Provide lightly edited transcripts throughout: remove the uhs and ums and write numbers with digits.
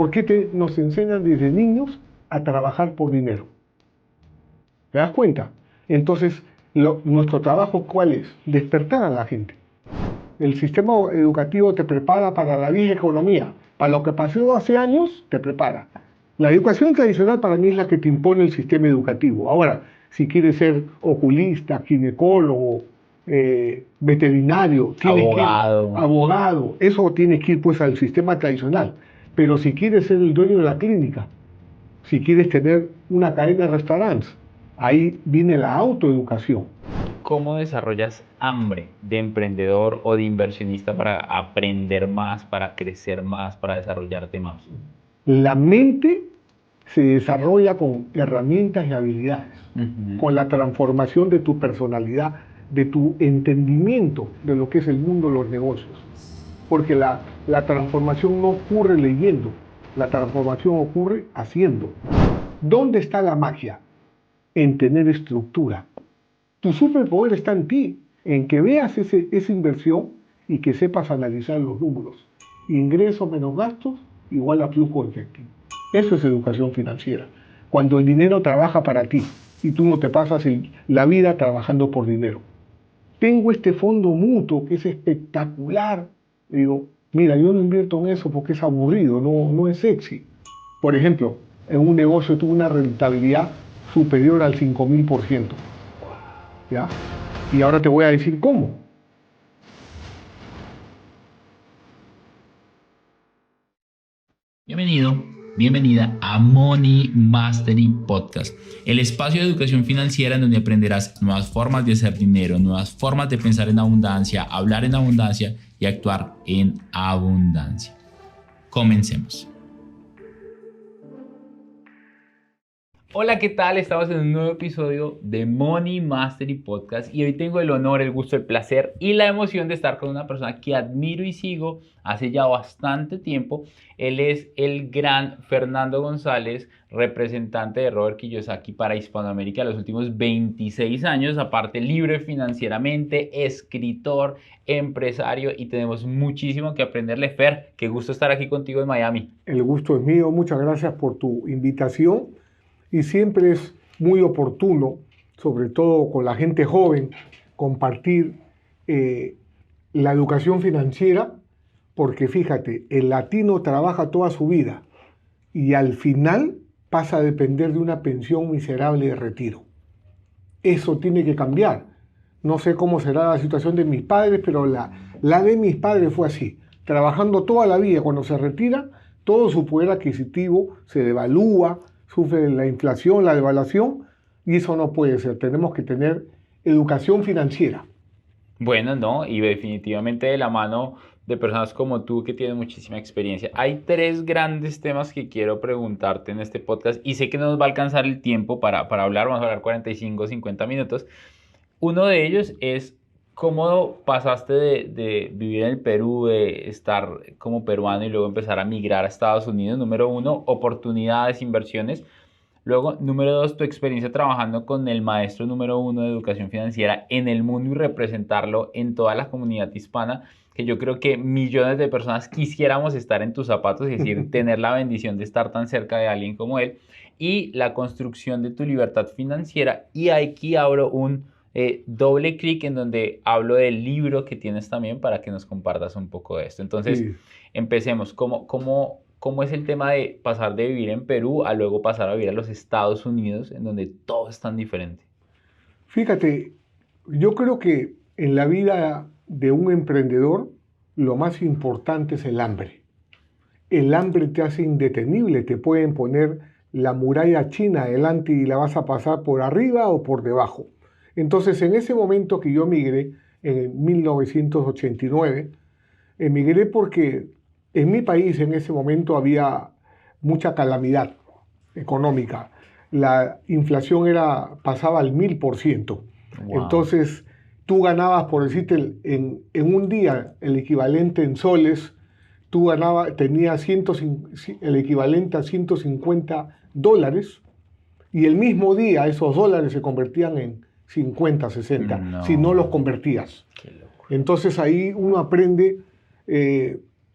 ¿Por qué nos enseñan desde niños a trabajar por dinero? ¿Te das cuenta? Entonces, nuestro trabajo, ¿cuál es? Despertar a la gente. El sistema educativo te prepara para la vieja economía. Para lo que pasó hace años, te prepara. La educación tradicional para mí es la que te impone el sistema educativo. Ahora, si quieres ser oculista, ginecólogo, veterinario, Abogado. abogado, eso tienes que ir pues al sistema tradicional. Pero si quieres ser el dueño de la clínica, si quieres tener una cadena de restaurantes, ahí viene la autoeducación. ¿Cómo desarrollas hambre de emprendedor o de inversionista para aprender más, para crecer más, para desarrollarte más? La mente se desarrolla con herramientas y habilidades, con la transformación de tu personalidad, de tu entendimiento de lo que es el mundo de los negocios. Porque la transformación no ocurre leyendo, la transformación ocurre haciendo. ¿Dónde está la magia? En tener estructura. Tu superpoder está en ti, en que veas esa inversión y que sepas analizar los números. Ingresos menos gastos igual a flujo de efectivo. Eso es educación financiera. Cuando el dinero trabaja para ti y tú no te pasas la vida trabajando por dinero. Tengo este fondo mutuo que es espectacular. Digo, mira, yo no invierto en eso porque es aburrido, no es sexy. Por ejemplo, en un negocio tuve una rentabilidad superior al 5000%. ¿Ya? Y ahora te voy a decir cómo. Bienvenido, bienvenida a Money Mastery Podcast, el espacio de educación financiera en donde aprenderás nuevas formas de hacer dinero, nuevas formas de pensar en abundancia, hablar en abundancia y actuar en abundancia. Comencemos. Hola, ¿qué tal? Estamos en un nuevo episodio de Money Mastery Podcast y hoy tengo el honor, el gusto, el placer y la emoción de estar con una persona que admiro y sigo hace ya bastante tiempo. Él es el gran Fernando González, representante de Robert Kiyosaki para Hispanoamérica los últimos 26 años, aparte libre financieramente, escritor, empresario y tenemos muchísimo que aprenderle. Fer, qué gusto estar aquí contigo en Miami. El gusto es mío, muchas gracias por tu invitación. Y siempre es muy oportuno, sobre todo con la gente joven, compartir la educación financiera, porque fíjate, el latino trabaja toda su vida y al final pasa a depender de una pensión miserable de retiro. Eso tiene que cambiar. No sé cómo será la situación de mis padres, pero la de mis padres fue así. Trabajando toda la vida, cuando se retira, todo su poder adquisitivo se devalúa, sufre la inflación, la devaluación, y eso no puede ser. Tenemos que tener educación financiera. Bueno, no, y definitivamente de la mano de personas como tú que tienen muchísima experiencia. Hay tres grandes temas que quiero preguntarte en este podcast y sé que no nos va a alcanzar el tiempo para hablar, vamos a hablar 45, 50 minutos. Uno de ellos es cómo pasaste de vivir en el Perú, de estar como peruano y luego empezar a migrar a Estados Unidos. Número uno, oportunidades, inversiones. Luego, número dos, tu experiencia trabajando con el maestro número uno de educación financiera en el mundo y representarlo en toda la comunidad hispana, que yo creo que millones de personas quisiéramos estar en tus zapatos, es decir, tener la bendición de estar tan cerca de alguien como él, y la construcción de tu libertad financiera. Y aquí abro un doble clic en donde hablo del libro que tienes también para que nos compartas un poco de esto. Entonces, Sí. empecemos. ¿Cómo es el tema de pasar de vivir en Perú a luego pasar a vivir a los Estados Unidos, en donde todo es tan diferente? Fíjate, yo creo que en la vida de un emprendedor lo más importante es el hambre. El hambre te hace indetenible, te pueden poner la muralla china adelante y la vas a pasar por arriba o por debajo. Entonces, en ese momento que yo emigré, en 1989, emigré porque en mi país en ese momento había mucha calamidad económica. La inflación pasaba al 1000%. Wow. Entonces, tú ganabas, por decirte, en un día el equivalente en soles, tenías el equivalente a $150 y el mismo día esos dólares se convertían en 50, 60, No. si no los convertías. Qué loco. Entonces ahí uno aprende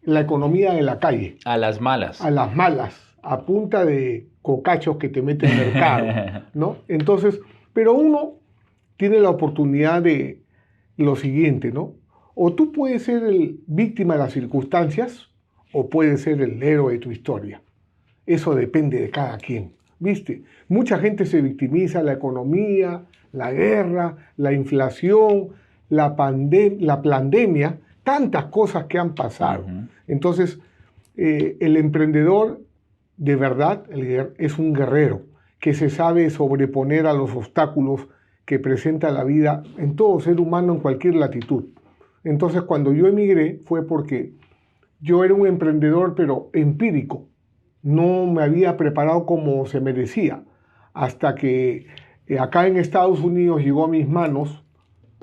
la economía de la calle. A las malas. A las malas, a punta de cocachos que te mete el mercado, ¿no? Entonces, pero uno tiene la oportunidad de lo siguiente, ¿no? O tú puedes ser el víctima de las circunstancias o puedes ser el héroe de tu historia. Eso depende de cada quien, ¿viste? Mucha gente se victimiza, la economía, la guerra, la inflación, la pandemia, tantas cosas que han pasado. Entonces, el emprendedor de verdad es un guerrero que se sabe sobreponer a los obstáculos que presenta la vida en todo ser humano en cualquier latitud. Entonces, cuando yo emigré fue porque yo era un emprendedor, pero empírico. No me había preparado como se merecía, hasta que acá en Estados Unidos llegó a mis manos,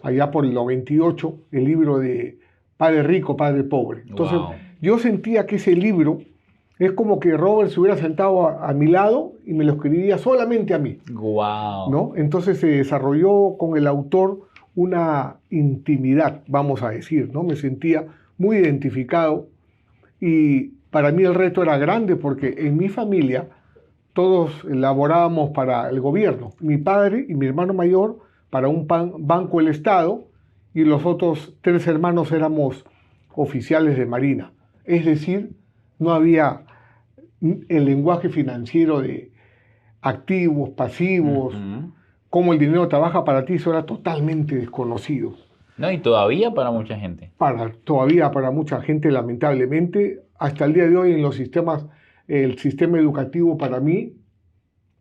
allá por el 98, el libro de Padre Rico, Padre Pobre. Entonces, yo sentía que ese libro es como que Robert se hubiera sentado a mi lado y me lo escribía solamente a mí. Wow. ¿No? Entonces se desarrolló con el autor una intimidad, vamos a decir, ¿no? Me sentía muy identificado y para mí el reto era grande porque en mi familia todos laborábamos para el gobierno. Mi padre y mi hermano mayor para un banco del Estado y los otros 3 hermanos éramos oficiales de Marina. Es decir, no había el lenguaje financiero de activos, pasivos, cómo el dinero trabaja para ti, eso era totalmente desconocido. No, y todavía para mucha gente. Todavía para mucha gente, lamentablemente, hasta el día de hoy en los sistemas, el sistema educativo para mí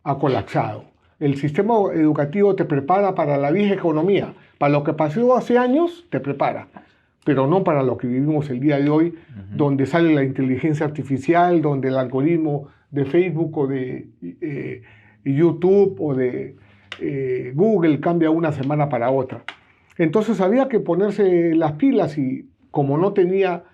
ha colapsado. El sistema educativo te prepara para la vieja economía, para lo que pasó hace años te prepara, pero no para lo que vivimos el día de hoy, donde sale la inteligencia artificial, donde el algoritmo de Facebook o de YouTube o de Google cambia una semana para otra. Entonces había que ponerse las pilas y como no tenía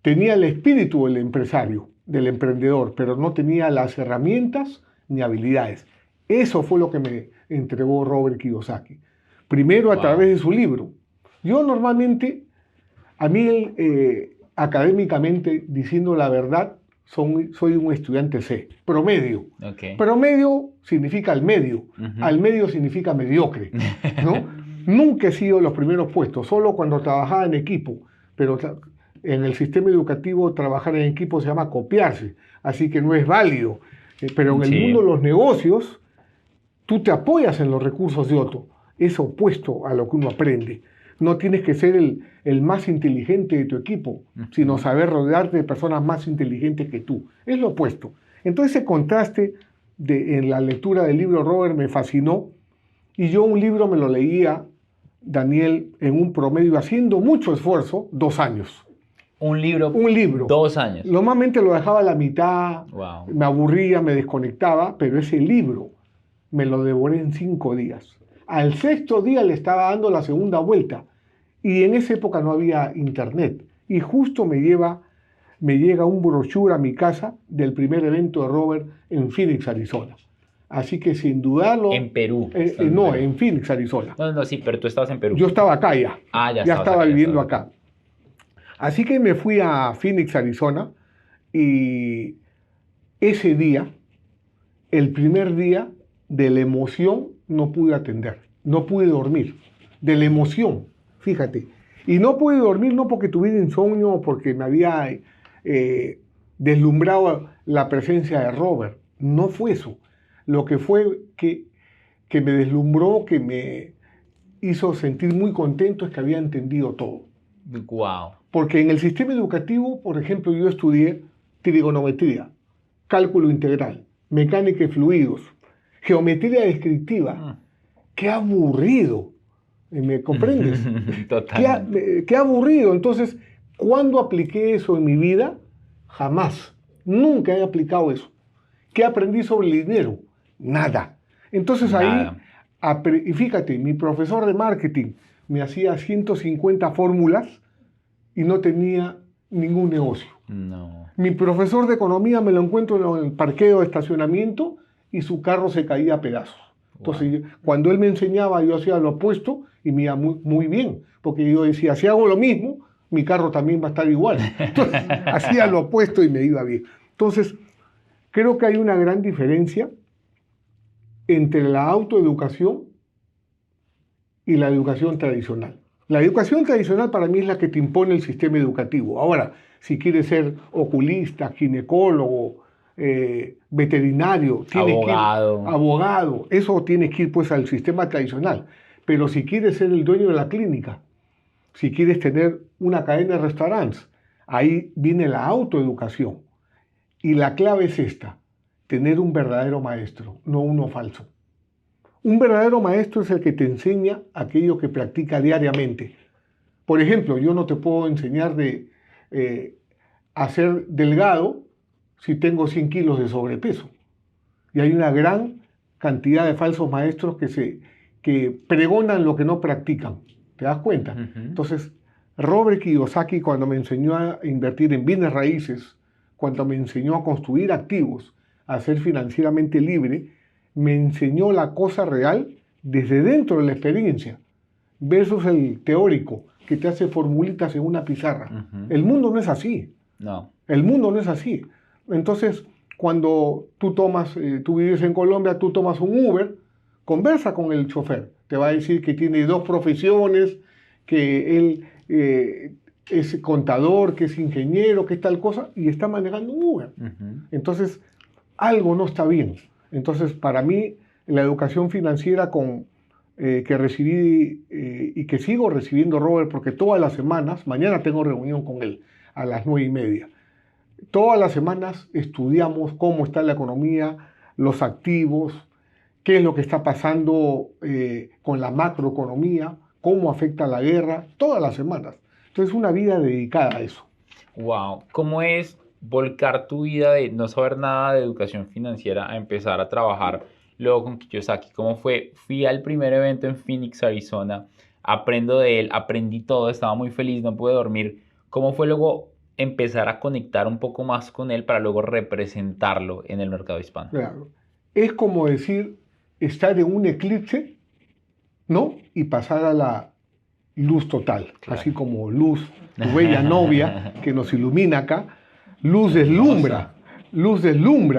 el espíritu del empresario, del emprendedor, pero no tenía las herramientas ni habilidades. Eso fue lo que me entregó Robert Kiyosaki. Primero a través de su libro. Yo normalmente, a mí académicamente, diciendo la verdad, soy un estudiante C, promedio. Okay. Promedio significa al medio, al medio significa mediocre, ¿no? Nunca he sido los primeros puestos, solo cuando trabajaba en equipo, pero en el sistema educativo trabajar en equipo se llama copiarse, así que no es válido. Pero en el mundo de los negocios, tú te apoyas en los recursos de otro, es opuesto a lo que uno aprende. No tienes que ser el más inteligente de tu equipo, sino saber rodearte de personas más inteligentes que tú. Es lo opuesto. Entonces ese contraste en la lectura del libro Robert me fascinó y yo un libro me lo leía, Daniel, en un promedio, haciendo mucho esfuerzo, 2 años. ¿Un libro? Un libro. 2 años. Normalmente lo dejaba a la mitad, me aburría, me desconectaba, pero ese libro me lo devoré en 5 días. Al 6º día le estaba dando la segunda vuelta y en esa época no había internet y justo me llega un brochure a mi casa del primer evento de Robert en Phoenix, Arizona. Así que sin dudarlo... En Perú. No, en Phoenix, Arizona. No, sí, pero tú estabas en Perú. Yo estaba acá ya. Ya estaba viviendo acá. Así que me fui a Phoenix, Arizona y ese día, el primer día de la emoción, no pude atender, no pude dormir, de la emoción, fíjate. Y no pude dormir no porque tuviera insomnio o porque me había deslumbrado la presencia de Robert, no fue eso. Lo que fue que me deslumbró, que me hizo sentir muy contento es que había entendido todo. Wow. Porque en el sistema educativo, por ejemplo, yo estudié trigonometría, cálculo integral, mecánica de fluidos, geometría descriptiva. ¡Qué aburrido! ¿Me comprendes? Total. Qué aburrido. Entonces, ¿cuándo apliqué eso en mi vida? Jamás. Nunca he aplicado eso. ¿Qué aprendí sobre el dinero? Nada. Entonces ahí, y fíjate, mi profesor de marketing me hacía 150 fórmulas y no tenía ningún negocio. No. Mi profesor de economía me lo encuentro en el parqueo de estacionamiento y su carro se caía a pedazos. Entonces, cuando él me enseñaba, yo hacía lo opuesto y me iba muy, muy bien, porque yo decía, si hago lo mismo, mi carro también va a estar igual. Entonces, hacía lo opuesto y me iba bien. Entonces, creo que hay una gran diferencia entre la autoeducación y la educación tradicional. La educación tradicional para mí es la que te impone el sistema educativo. Ahora, si quieres ser oculista, ginecólogo, veterinario, abogado, eso tienes que ir pues al sistema tradicional. Pero si quieres ser el dueño de la clínica, si quieres tener una cadena de restaurantes, ahí viene la autoeducación. Y la clave es esta: tener un verdadero maestro, no uno falso. Un verdadero maestro es el que te enseña aquello que practica diariamente. Por ejemplo, yo no te puedo enseñar a ser delgado si tengo 100 kilos de sobrepeso. Y hay una gran cantidad de falsos maestros que pregonan lo que no practican. ¿Te das cuenta? Entonces, Robert Kiyosaki, cuando me enseñó a invertir en bienes raíces, cuando me enseñó a construir activos, a ser financieramente libre, me enseñó la cosa real desde dentro de la experiencia, versus el teórico que te hace formulitas en una pizarra. El mundo no es así. No. El mundo no es así. Entonces, cuando tú vives en Colombia, tú tomas un Uber, conversa con el chofer. Te va a decir que tiene 2 profesiones, que él es contador, que es ingeniero, que es tal cosa, y está manejando un Uber. Entonces, algo no está bien. Entonces, para mí, la educación financiera que recibí y que sigo recibiendo, Robert, porque todas las semanas, mañana tengo reunión con él a las 9:30, todas las semanas estudiamos cómo está la economía, los activos, qué es lo que está pasando con la macroeconomía, cómo afecta la guerra, todas las semanas. Entonces, una vida dedicada a eso. Wow, ¿cómo es volcar tu vida de no saber nada de educación financiera a empezar a trabajar luego con Kiyosaki? ¿Cómo fue? Fui al primer evento en Phoenix, Arizona, aprendo de él, aprendí todo, estaba muy feliz, no pude dormir. ¿Cómo fue luego empezar a conectar un poco más con él para luego representarlo en el mercado hispano? Claro. Es como decir, estar en un eclipse, ¿no? Y pasar a la luz total, Claro. Así como luz, tu bella novia que nos ilumina acá, luz deslumbra,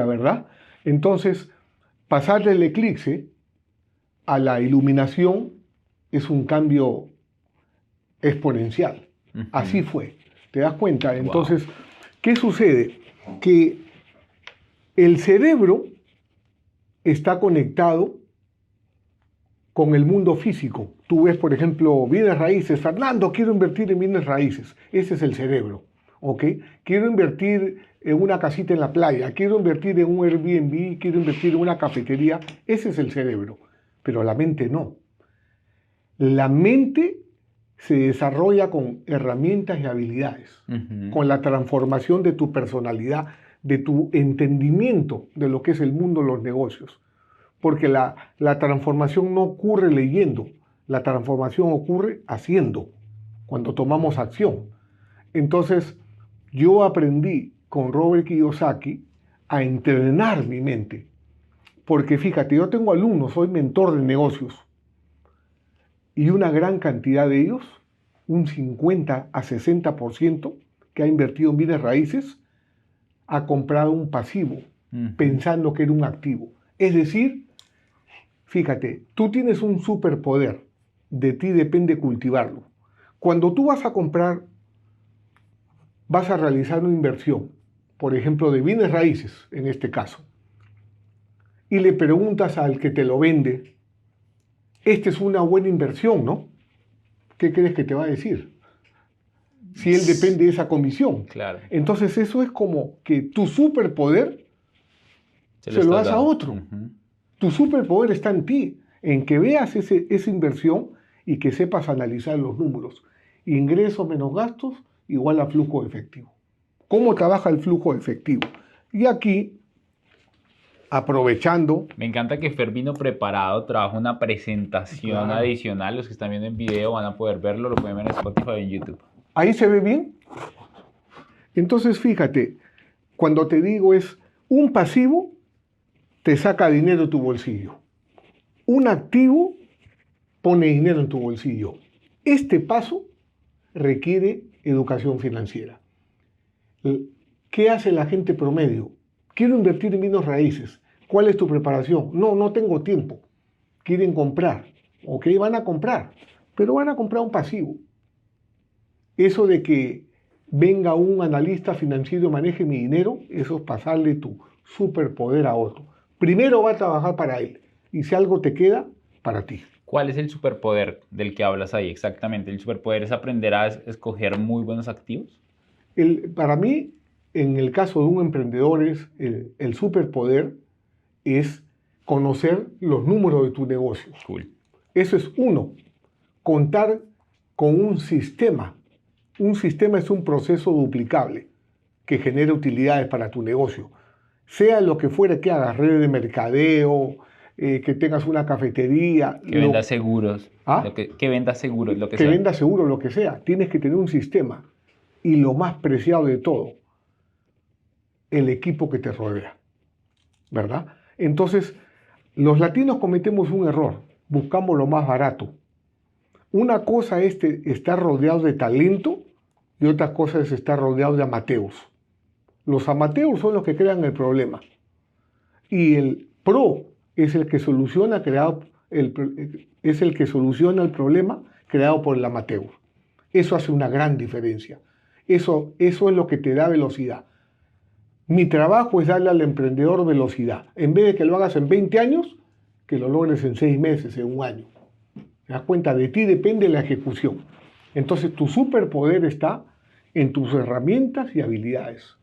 ¿verdad? Entonces, pasar del eclipse a la iluminación es un cambio exponencial. Así fue, ¿te das cuenta? Entonces, ¿qué sucede? Que el cerebro está conectado con el mundo físico. Tú ves, por ejemplo, bienes raíces. Fernando, quiero invertir en bienes raíces. Ese es el cerebro, ¿ok? Quiero invertir en una casita en la playa, quiero invertir en un Airbnb, quiero invertir en una cafetería. Ese es el cerebro, pero la mente no. La mente se desarrolla con herramientas y habilidades, con la transformación de tu personalidad, de tu entendimiento de lo que es el mundo de los negocios. Porque la transformación no ocurre leyendo, la transformación ocurre haciendo, cuando tomamos acción. Entonces, yo aprendí con Robert Kiyosaki a entrenar mi mente. Porque fíjate, yo tengo alumnos, soy mentor de negocios, y una gran cantidad de ellos, un 50 a 60% que ha invertido en bienes raíces, ha comprado un pasivo, pensando que era un activo. Es decir, fíjate, tú tienes un superpoder, de ti depende cultivarlo. Cuando tú vas a realizar una inversión, por ejemplo, de bienes raíces, en este caso, y le preguntas al que te lo vende, esta es una buena inversión, ¿no? ¿Qué crees que te va a decir? Si él depende de esa comisión. Claro. Entonces eso es como que tu superpoder se lo das a otro. Tu superpoder está en ti, en que veas esa inversión y que sepas analizar los números. Ingresos menos gastos igual a flujo efectivo. ¿Cómo trabaja el flujo efectivo? Y aquí, aprovechando... Me encanta que Fer vino preparado, trabaja una presentación adicional. Los que están viendo en video van a poder verlo, lo pueden ver en Spotify y en YouTube. ¿Ahí se ve bien? Entonces, fíjate, cuando te digo es un pasivo, te saca dinero de tu bolsillo. Un activo pone dinero en tu bolsillo. Este paso requiere educación financiera. ¿Qué hace la gente promedio? Quiero invertir en bienes raíces. ¿Cuál es tu preparación? No tengo tiempo. Quieren comprar. Ok, van a comprar, pero van a comprar un pasivo. Eso de que venga un analista financiero y maneje mi dinero, eso es pasarle tu superpoder a otro. Primero va a trabajar para él y si algo te queda, para ti. ¿Cuál es el superpoder del que hablas ahí exactamente? ¿El superpoder es aprender a escoger muy buenos activos? Para mí, en el caso de un emprendedor, el superpoder es conocer los números de tu negocio. Cool. Eso es uno. Contar con un sistema. Un sistema es un proceso duplicable que genera utilidades para tu negocio. Sea lo que fuera que hagas, redes de mercadeo, que tengas una cafetería. Que vendas seguros. ¿Ah? Que vendas seguros, lo que sea. Que vendas seguro, lo que sea. Tienes que tener un sistema. Y lo más preciado de todo, el equipo que te rodea. ¿Verdad? Entonces, los latinos cometemos un error. Buscamos lo más barato. Una cosa es estar rodeado de talento y otra cosa es estar rodeado de amateurs. Los amateurs son los que crean el problema. Y el pro es el que soluciona el problema creado por el amateur. Eso hace una gran diferencia. Eso es lo que te da velocidad. Mi trabajo es darle al emprendedor velocidad. En vez de que lo hagas en 20 años, que lo logres en 6 meses, en un año. ¿Te das cuenta? De ti depende la ejecución. Entonces tu superpoder está en tus herramientas y habilidades.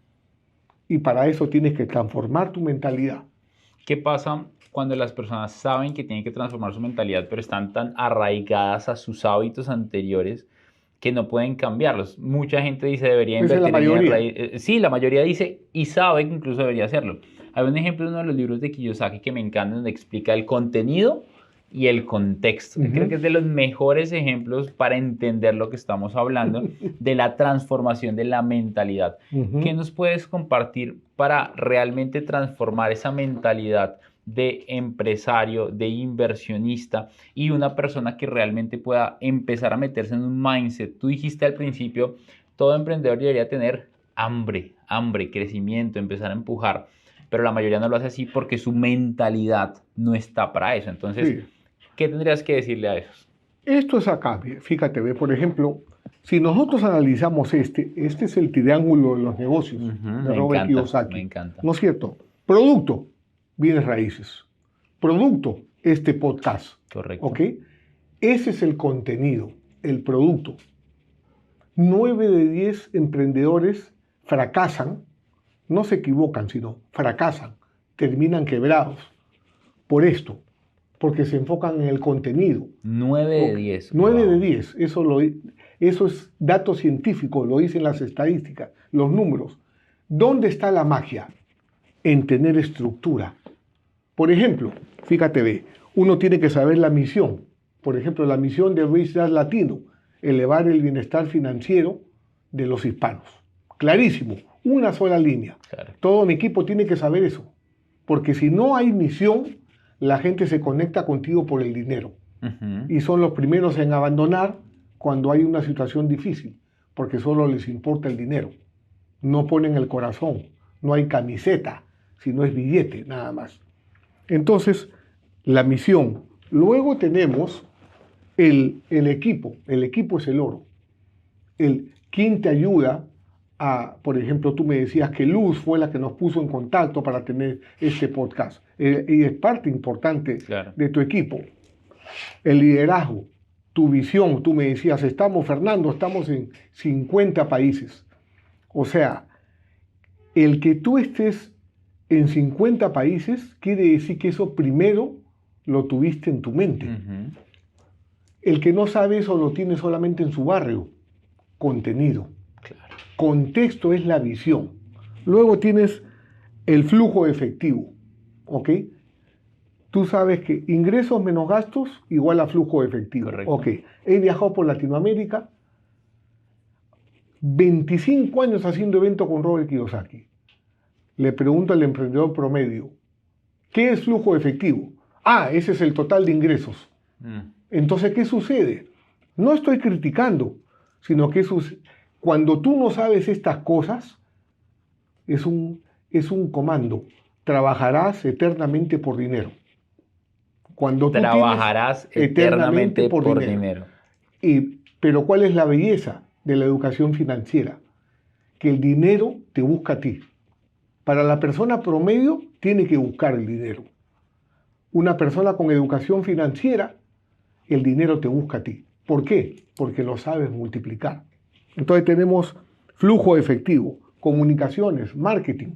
Y para eso tienes que transformar tu mentalidad. ¿Qué pasa cuando las personas saben que tienen que transformar su mentalidad, pero están tan arraigadas a sus hábitos anteriores que no pueden cambiarlos? Mucha gente dice debería invertir la mayoría. Sí, la mayoría dice y sabe que incluso debería hacerlo. Hay un ejemplo de uno de los libros de Kiyosaki que me encanta, donde explica el contenido y el contexto. Creo que es de los mejores ejemplos para entender lo que estamos hablando de la transformación de la mentalidad. ¿Qué nos puedes compartir para realmente transformar esa mentalidad de empresario, de inversionista y una persona que realmente pueda empezar a meterse en un mindset? Tú dijiste al principio, todo emprendedor debería tener hambre, crecimiento, empezar a empujar, pero la mayoría no lo hace así porque su mentalidad no está para eso. Entonces, sí. ¿Qué tendrías que decirle a esos? Esto es acá, fíjate, por ejemplo, si nosotros analizamos este es el triángulo de los negocios de Robert Kiyosaki. Me encanta. ¿No es cierto? Producto, bienes raíces. Producto, este podcast. Correcto. ¿Ok? Ese es el contenido, el producto. 9 de 10 emprendedores fracasan, no se equivocan, sino fracasan, terminan quebrados por esto, porque se enfocan en el contenido. 9 de 10. 9 de 10, eso es dato científico, lo dicen las estadísticas, los números. ¿Dónde está la magia? En tener estructura. Por ejemplo, fíjate, uno tiene que saber la misión. Por ejemplo, la misión de Rich Dad Latino, elevar el bienestar financiero de los hispanos. Clarísimo, una sola línea. Claro. Todo mi equipo tiene que saber eso, porque si no hay misión, la gente se conecta contigo por el dinero. Y son los primeros en abandonar cuando hay una situación difícil, porque solo les importa el dinero. No ponen el corazón, no hay camiseta, sino es billete, nada más. Entonces, la misión. Luego tenemos el equipo. El equipo es el oro. ¿Quién te ayuda a, por ejemplo, tú me decías que Luz fue la que nos puso en contacto para tener este podcast. Y es parte importante de tu equipo. El liderazgo, tu visión, tú me decías, Fernando, estamos en 50 países. O sea, el que tú estés en 50 países quiere decir que eso primero lo tuviste en tu mente. El que no sabe eso lo tiene solamente en su barrio. Contenido. Claro. Contexto es la visión. Luego tienes el flujo efectivo. ¿Ok? Tú sabes que ingresos menos gastos igual a flujo efectivo. Correcto. Ok. He viajado por Latinoamérica, 25 años haciendo eventos con Robert Kiyosaki. Le pregunto al emprendedor promedio, ¿qué es flujo efectivo? Ese es el total de ingresos. Entonces, ¿qué sucede? No estoy criticando, sino que Cuando tú no sabes estas cosas, es un comando. Trabajarás eternamente por dinero. Cuando tú trabajarás eternamente por dinero. Pero ¿cuál es la belleza de la educación financiera? Que el dinero te busca a ti. Para la persona promedio, tiene que buscar el dinero. Una persona con educación financiera, el dinero te busca a ti. ¿Por qué? Porque lo sabes multiplicar. Entonces tenemos flujo efectivo, comunicaciones, marketing.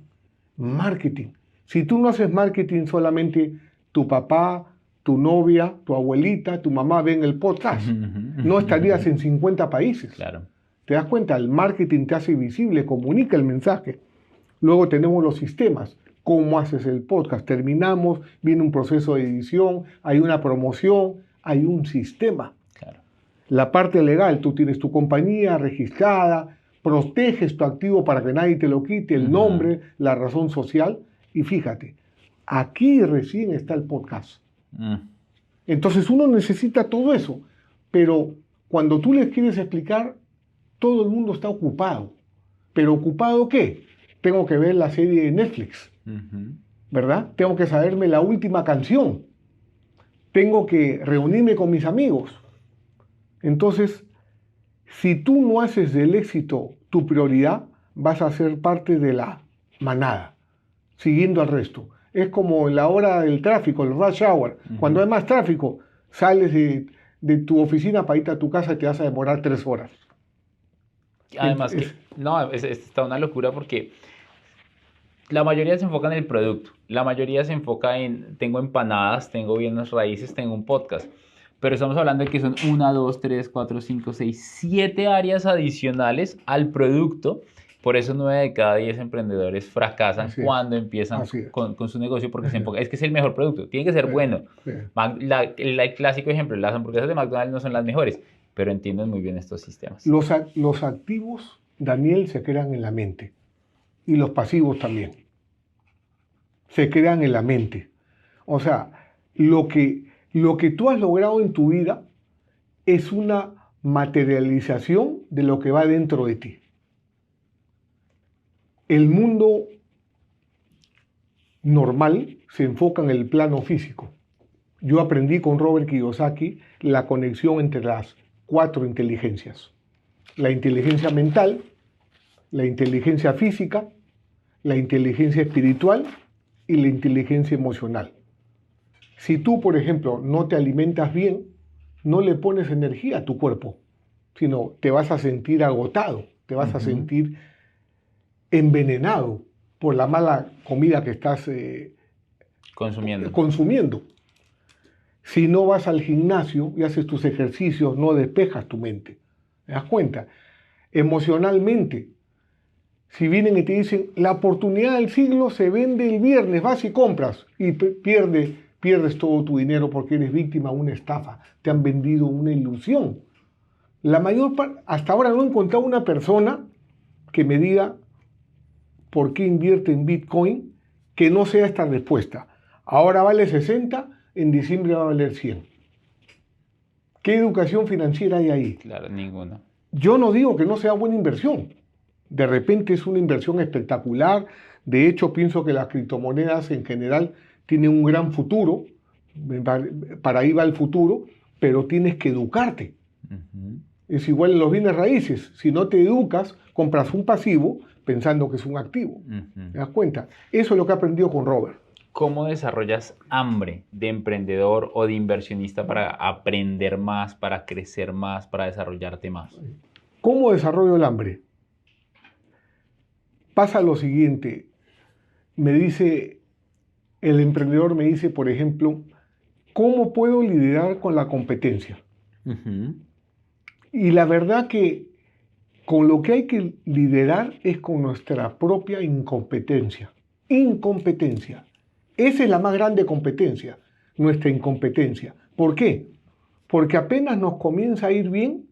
Si tú no haces marketing, solamente tu papá, tu novia, tu abuelita, tu mamá ven el podcast. No estarías en 50 países. Claro. ¿Te das cuenta? El marketing te hace visible, comunica el mensaje. Luego tenemos los sistemas. ¿Cómo haces el podcast? Terminamos, viene un proceso de edición, hay una promoción, hay un sistema. Claro. La parte legal, tú tienes tu compañía registrada, proteges tu activo para que nadie te lo quite, el nombre, la razón social. Y fíjate, aquí recién está el podcast. Entonces uno necesita todo eso, pero cuando tú les quieres explicar, todo el mundo está ocupado. ¿Pero ocupado qué? Tengo que ver la serie de Netflix, ¿verdad? Tengo que saberme la última canción. Tengo que reunirme con mis amigos. Entonces, si tú no haces del éxito tu prioridad, vas a ser parte de la manada, siguiendo al resto. Es como en la hora del tráfico, el rush hour. Cuando hay más tráfico, sales de tu oficina para irte a tu casa y te vas a demorar 3 horas. Además está una locura porque la mayoría se enfoca en el producto. La mayoría se enfoca en, tengo empanadas, tengo bienes raíces, tengo un podcast. Pero estamos hablando de que son 1, 2, 3, 4, 5, 6, 7 áreas adicionales al producto. Por eso 9 de cada 10 emprendedores fracasan cuando empiezan con su negocio porque se enfocan. Es que es el mejor producto, tiene que ser bueno. El clásico ejemplo, las hamburguesas de McDonald's no son las mejores, pero entienden muy bien estos sistemas. Los activos, Daniel, se crean en la mente. Y los pasivos también. Se crean en la mente. O sea, lo que tú has logrado en tu vida es una materialización de lo que va dentro de ti. El mundo normal se enfoca en el plano físico. Yo aprendí con Robert Kiyosaki la conexión entre las 4 inteligencias. La inteligencia mental, la inteligencia física, la inteligencia espiritual y la inteligencia emocional. Si tú, por ejemplo, no te alimentas bien, no le pones energía a tu cuerpo, sino te vas a sentir agotado, te vas a sentir envenenado por la mala comida que estás consumiendo. Si no vas al gimnasio y haces tus ejercicios, no despejas tu mente. ¿Te das cuenta? Emocionalmente, si vienen y te dicen, la oportunidad del siglo se vende el viernes, vas y compras y pierdes todo tu dinero porque eres víctima de una estafa. Te han vendido una ilusión. Hasta ahora no he encontrado una persona que me diga por qué invierte en Bitcoin que no sea esta respuesta. Ahora vale 60, en diciembre va a valer 100. ¿Qué educación financiera hay ahí? Claro, ninguna. Yo no digo que no sea buena inversión. De repente es una inversión espectacular. De hecho, pienso que las criptomonedas en general tienen un gran futuro. Para ahí va el futuro, pero tienes que educarte. Es igual en los bienes raíces. Si no te educas, compras un pasivo pensando que es un activo. ¿Te das cuenta? Eso es lo que he aprendido con Robert. ¿Cómo desarrollas hambre de emprendedor o de inversionista para aprender más, para crecer más, para desarrollarte más? ¿Cómo desarrollo el hambre? Pasa lo siguiente. El emprendedor me dice, por ejemplo, ¿cómo puedo lidiar con la competencia? Y la verdad que con lo que hay que liderar es con nuestra propia incompetencia. Incompetencia. Esa es la más grande competencia, nuestra incompetencia. ¿Por qué? Porque apenas nos comienza a ir bien,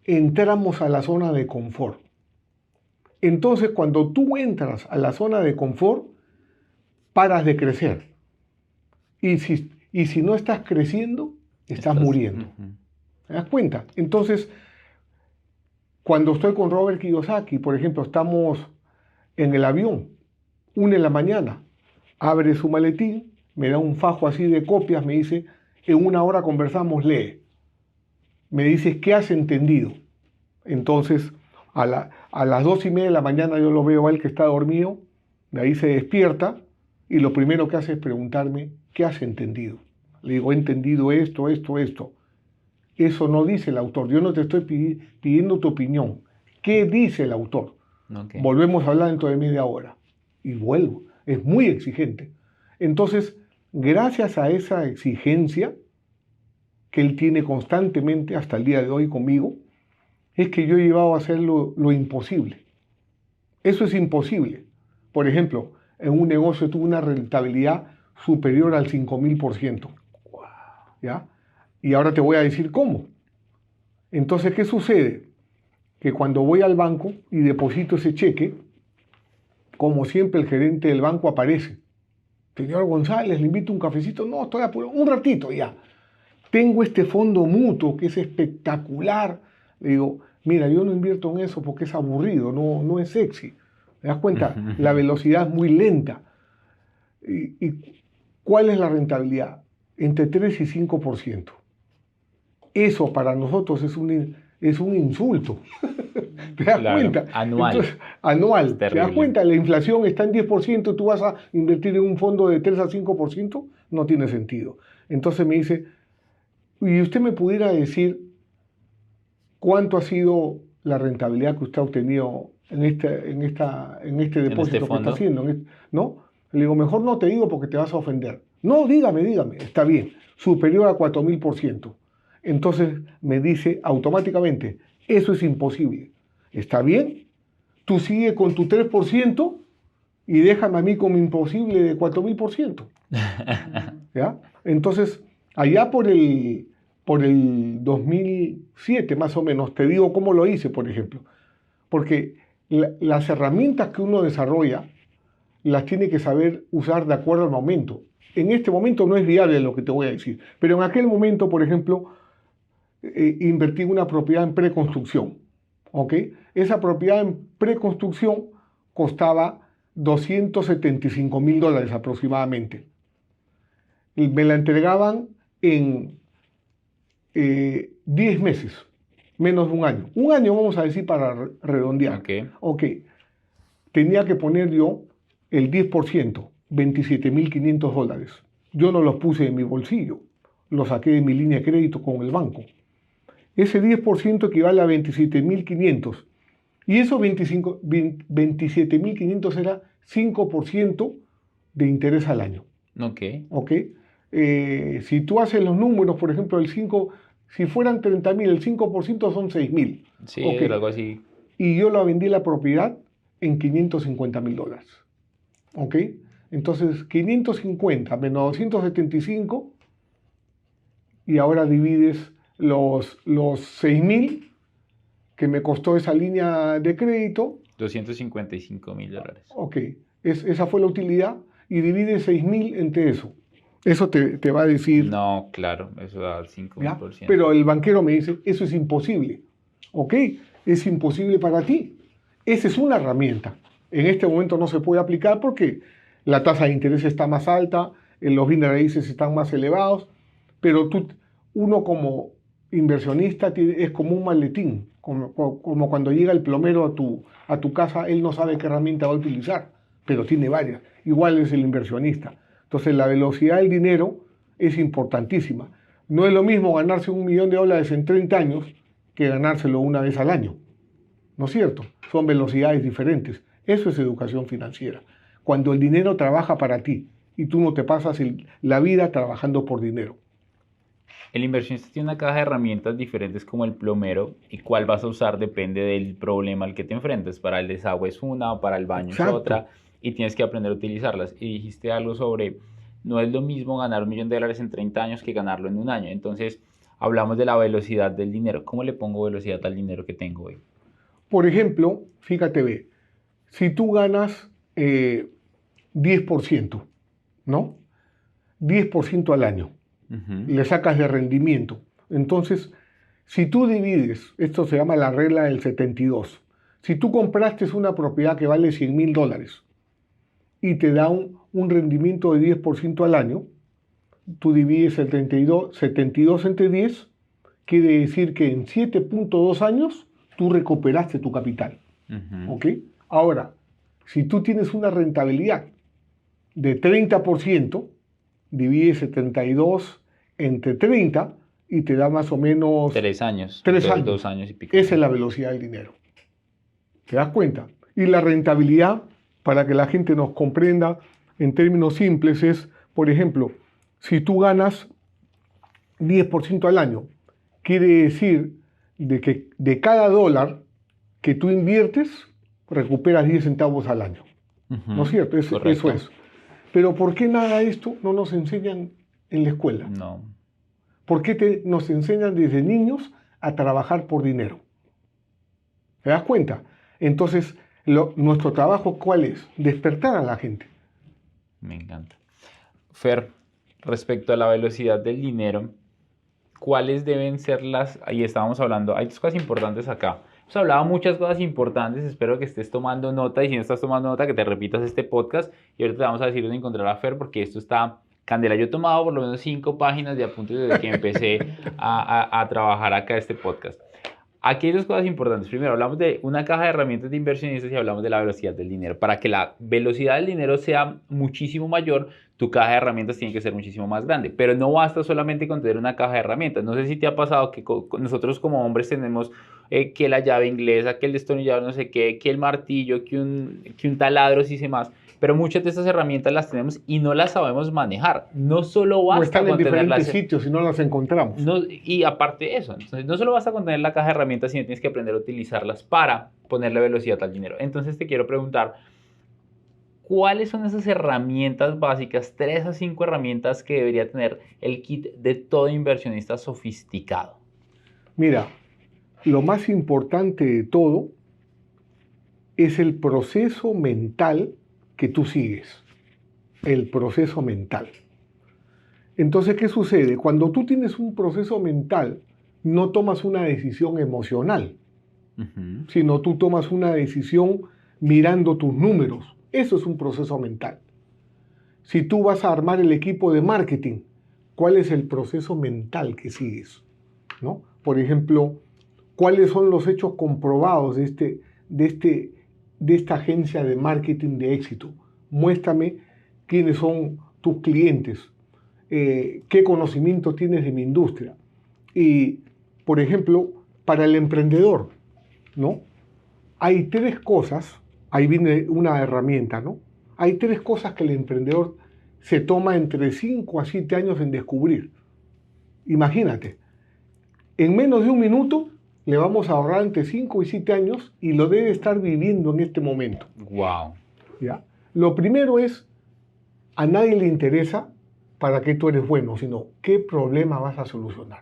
entramos a la zona de confort. Entonces, cuando tú entras a la zona de confort, paras de crecer. Y si no estás creciendo, estás muriendo. ¿Te das cuenta? Entonces, Cuando estoy con Robert Kiyosaki, por ejemplo, estamos en el avión, 1 de la mañana, abre su maletín, me da un fajo así de copias, me dice, en 1 hora conversamos, lee. Me dice, ¿qué has entendido? Entonces, a las 2:30 de la mañana yo lo veo a él que está dormido, de ahí se despierta y lo primero que hace es preguntarme, ¿qué has entendido? Le digo, he entendido esto, esto, esto. Eso no dice el autor, yo no te estoy pidiendo tu opinión. ¿Qué dice el autor? Okay. Volvemos a hablar dentro de media hora. Y vuelvo, es muy exigente. Entonces, gracias a esa exigencia que él tiene constantemente hasta el día de hoy conmigo, es que yo he llevado a hacer lo imposible. Eso es imposible. Por ejemplo, en un negocio tuve una rentabilidad superior al 5.000%. ¿Ya? Y ahora te voy a decir cómo. Entonces, ¿qué sucede? Que cuando voy al banco y deposito ese cheque, como siempre el gerente del banco aparece. Señor González, le invito un cafecito. No, estoy apurado. Un ratito ya. Tengo este fondo mutuo que es espectacular. Le digo, mira, yo no invierto en eso porque es aburrido, no es sexy. ¿Te das cuenta? La velocidad es muy lenta. ¿Y cuál es la rentabilidad? Entre 3 y 5%. Eso para nosotros es un insulto. ¿Te das cuenta? Anual. Entonces, anual. ¿Te das cuenta? La inflación está en 10%, tú vas a invertir en un fondo de 3 a 5%, no tiene sentido. Entonces me dice, ¿y usted me pudiera decir cuánto ha sido la rentabilidad que usted ha obtenido en este depósito que está haciendo? ¿No? Le digo, mejor no te digo porque te vas a ofender. No, dígame, está bien, superior a 4.000%. Entonces me dice automáticamente, eso es imposible. ¿Está bien? Tú sigue con tu 3% y déjame a mí con mi imposible de 4.000%. ¿Ya? Entonces, allá por el 2007 más o menos, te digo cómo lo hice, por ejemplo. Porque las herramientas que uno desarrolla las tiene que saber usar de acuerdo al momento. En este momento no es viable lo que te voy a decir, pero en aquel momento, por ejemplo, invertí en una propiedad en preconstrucción. ¿Ok? Esa propiedad en preconstrucción costaba $275.000 aproximadamente. Y me la entregaban en 10 meses, menos de un año. Un año vamos a decir para redondear. Ok. Tenía que poner yo el 10%, $27.500. Yo no los puse en mi bolsillo, los saqué de mi línea de crédito con el banco. Ese 10% equivale a 27.500. Y esos 27.500 era 5% de interés al año. Ok. Si tú haces los números, por ejemplo, si fueran 30.000, el 5% son 6.000. Sí, okay. Algo así. Y yo la vendí la propiedad en $550.000. ¿Ok? Entonces, 550 menos 275, y ahora divides los 6.000 que me costó esa línea de crédito. $255.000. Ok, esa fue la utilidad, y divide 6.000 entre eso. Eso te va a decir... No, claro, eso da 5.000%. Pero el banquero me dice, eso es imposible. Ok, es imposible para ti. Esa es una herramienta. En este momento no se puede aplicar porque la tasa de interés está más alta, los bienes raíces están más elevados, pero uno como inversionista es como un maletín, como cuando llega el plomero a tu casa, él no sabe qué herramienta va a utilizar, pero tiene varias. Igual es el inversionista. Entonces la velocidad del dinero es importantísima. No es lo mismo ganarse $1 millón en 30 años que ganárselo una vez al año. ¿No es cierto? Son velocidades diferentes. Eso es educación financiera. Cuando el dinero trabaja para ti y tú no te pasas la vida trabajando por dinero. El inversionista tiene una caja de herramientas diferentes como el plomero, y cuál vas a usar depende del problema al que te enfrentes. Para el desagüe es una, para el baño es otra, y tienes que aprender a utilizarlas. Y dijiste algo sobre, no es lo mismo ganar $1 millón en 30 años que ganarlo en un año. Entonces, hablamos de la velocidad del dinero. ¿Cómo le pongo velocidad al dinero que tengo hoy? Por ejemplo, fíjate, ve, si tú ganas 10%, ¿no? 10% al año. Le sacas de rendimiento. Entonces, Si tú divides, esto se llama la regla del 72. Si tú compraste una propiedad que vale $100,000 y te da un rendimiento de 10% al año, tú divides el 72 entre 10, quiere decir que en 7.2 años tú recuperaste tu capital. ¿Ok? Ahora, si tú tienes una rentabilidad de 30%, divide 72 entre 30 y te da más o menos 3 años. 3 años. 2 años y pico. Esa es la velocidad del dinero. ¿Te das cuenta? Y la rentabilidad, para que la gente nos comprenda en términos simples, es, por ejemplo, si tú ganas 10% al año, quiere decir de que de cada $1 que tú inviertes, recuperas 10 centavos al año. ¿No es cierto? Eso es. Pero ¿por qué nada de esto no nos enseñan en la escuela? No. ¿Por qué nos enseñan desde niños a trabajar por dinero? ¿Te das cuenta? Entonces, nuestro trabajo, ¿cuál es? Despertar a la gente. Me encanta. Fer, respecto a la velocidad del dinero, ¿cuáles deben ser las...? Ahí estábamos hablando, hay dos cosas importantes acá. Hemos hablado muchas cosas importantes, espero que estés tomando nota, y si no estás tomando nota, que te repitas este podcast, y ahorita te vamos a decir dónde encontrar a Fer, porque esto está candela. Yo he tomado por lo menos 5 páginas de apuntes desde que empecé a trabajar acá este podcast. Aquí hay dos cosas importantes. Primero, hablamos de una caja de herramientas de inversionistas y hablamos de la velocidad del dinero. Para que la velocidad del dinero sea muchísimo mayor, tu caja de herramientas tiene que ser muchísimo más grande. Pero no basta solamente con tener una caja de herramientas. No sé si te ha pasado que nosotros como hombres tenemos que la llave inglesa, que el destornillador no sé qué, que el martillo, que un taladro, si sé más. Pero muchas de estas herramientas las tenemos y no las sabemos manejar. No solo basta están con en diferentes tenerlas sitios y no las encontramos. y aparte de eso, entonces no solo basta con tener la caja de herramientas, sino tienes que aprender a utilizarlas para ponerle velocidad al dinero. Entonces te quiero preguntar, ¿cuáles son esas herramientas básicas, 3 a 5 herramientas que debería tener el kit de todo inversionista sofisticado? Mira, lo más importante de todo es el proceso mental que tú sigues. El proceso mental. Entonces, ¿qué sucede? Cuando tú tienes un proceso mental, no tomas una decisión emocional, sino tú tomas una decisión mirando tus números. Eso es un proceso mental. Si tú vas a armar el equipo de marketing, ¿cuál es el proceso mental que sigues? ¿No? Por ejemplo, ¿cuáles son los hechos comprobados de esta agencia de marketing de éxito? Muéstrame quiénes son tus clientes, qué conocimiento tienes de mi industria. Y, por ejemplo, para el emprendedor, ¿no? Hay 3 cosas, ahí viene una herramienta, ¿no? Hay 3 cosas que el emprendedor se toma entre 5 a 7 años en descubrir. Imagínate, en menos de un minuto le vamos a ahorrar entre 5 y 7 años y lo debe estar viviendo en este momento. Wow. ¿Ya? Lo primero es, a nadie le interesa para qué tú eres bueno, sino qué problema vas a solucionar.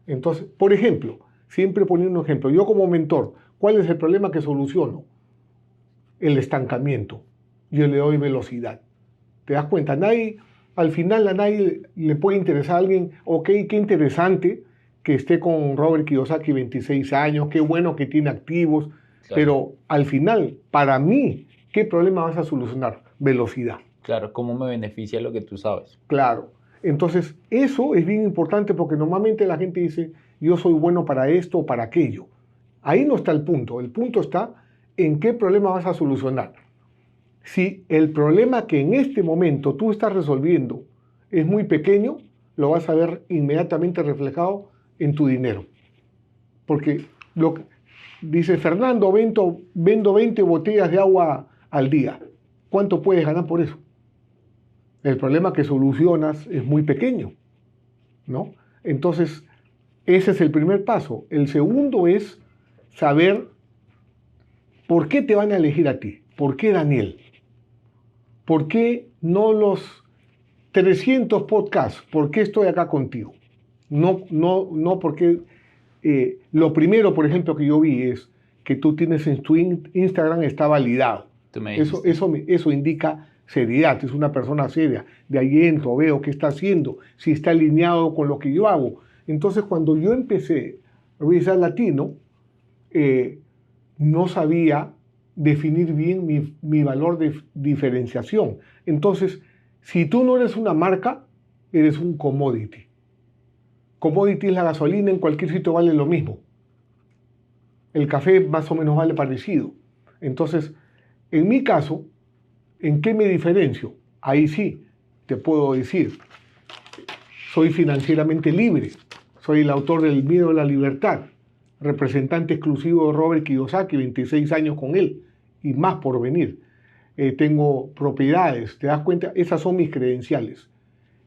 Entonces, por ejemplo, siempre poniendo un ejemplo, yo como mentor, ¿cuál es el problema que soluciono? El estancamiento. Yo le doy velocidad. ¿Te das cuenta? Al final a nadie le puede interesar a alguien, ok, qué interesante que esté con Robert Kiyosaki 26 años, qué bueno que tiene activos, claro. Pero al final, para mí, ¿qué problema vas a solucionar? Velocidad. Claro, ¿cómo me beneficia lo que tú sabes? Claro. Entonces, eso es bien importante porque normalmente la gente dice, yo soy bueno para esto o para aquello. Ahí no está el punto. El punto está en qué problema vas a solucionar. Si el problema que en este momento tú estás resolviendo es muy pequeño, lo vas a ver inmediatamente reflejado en tu dinero. Porque dice Fernando, vendo 20 botellas de agua al día. ¿Cuánto puedes ganar por eso? El problema que solucionas es muy pequeño, ¿no? Entonces, ese es el primer paso. El segundo es saber por qué te van a elegir a ti. ¿Por qué Daniel? ¿Por qué no los 300 podcasts? ¿Por qué estoy acá contigo? No porque... lo primero, por ejemplo, que yo vi es que tú tienes en tu Instagram, está validado. Eso indica seriedad, es una persona seria. De ahí entro, veo qué está haciendo, si está alineado con lo que yo hago. Entonces, cuando yo empecé Risa Latino, no sabía definir bien mi valor de diferenciación. Entonces, si tú no eres una marca, eres un commodity. Commodity es la gasolina, en cualquier sitio vale lo mismo. El café más o menos vale parecido. Entonces, en mi caso, ¿en qué me diferencio? Ahí sí, te puedo decir, soy financieramente libre, soy el autor del Miedo a la Libertad, representante exclusivo de Robert Kiyosaki, 26 años con él y más por venir. Tengo propiedades, ¿te das cuenta? Esas son mis credenciales.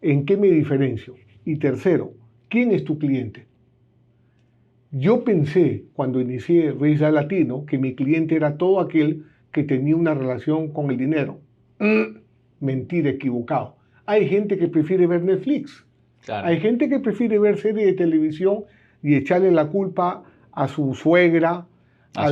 ¿En qué me diferencio? Y tercero, ¿quién es tu cliente? Yo pensé cuando inicié Risa Latino que mi cliente era todo aquel que tenía una relación con el dinero. Mentira, equivocado. Hay gente que prefiere ver Netflix. Claro. Hay gente que prefiere ver series de televisión y echarle la culpa a su suegra, a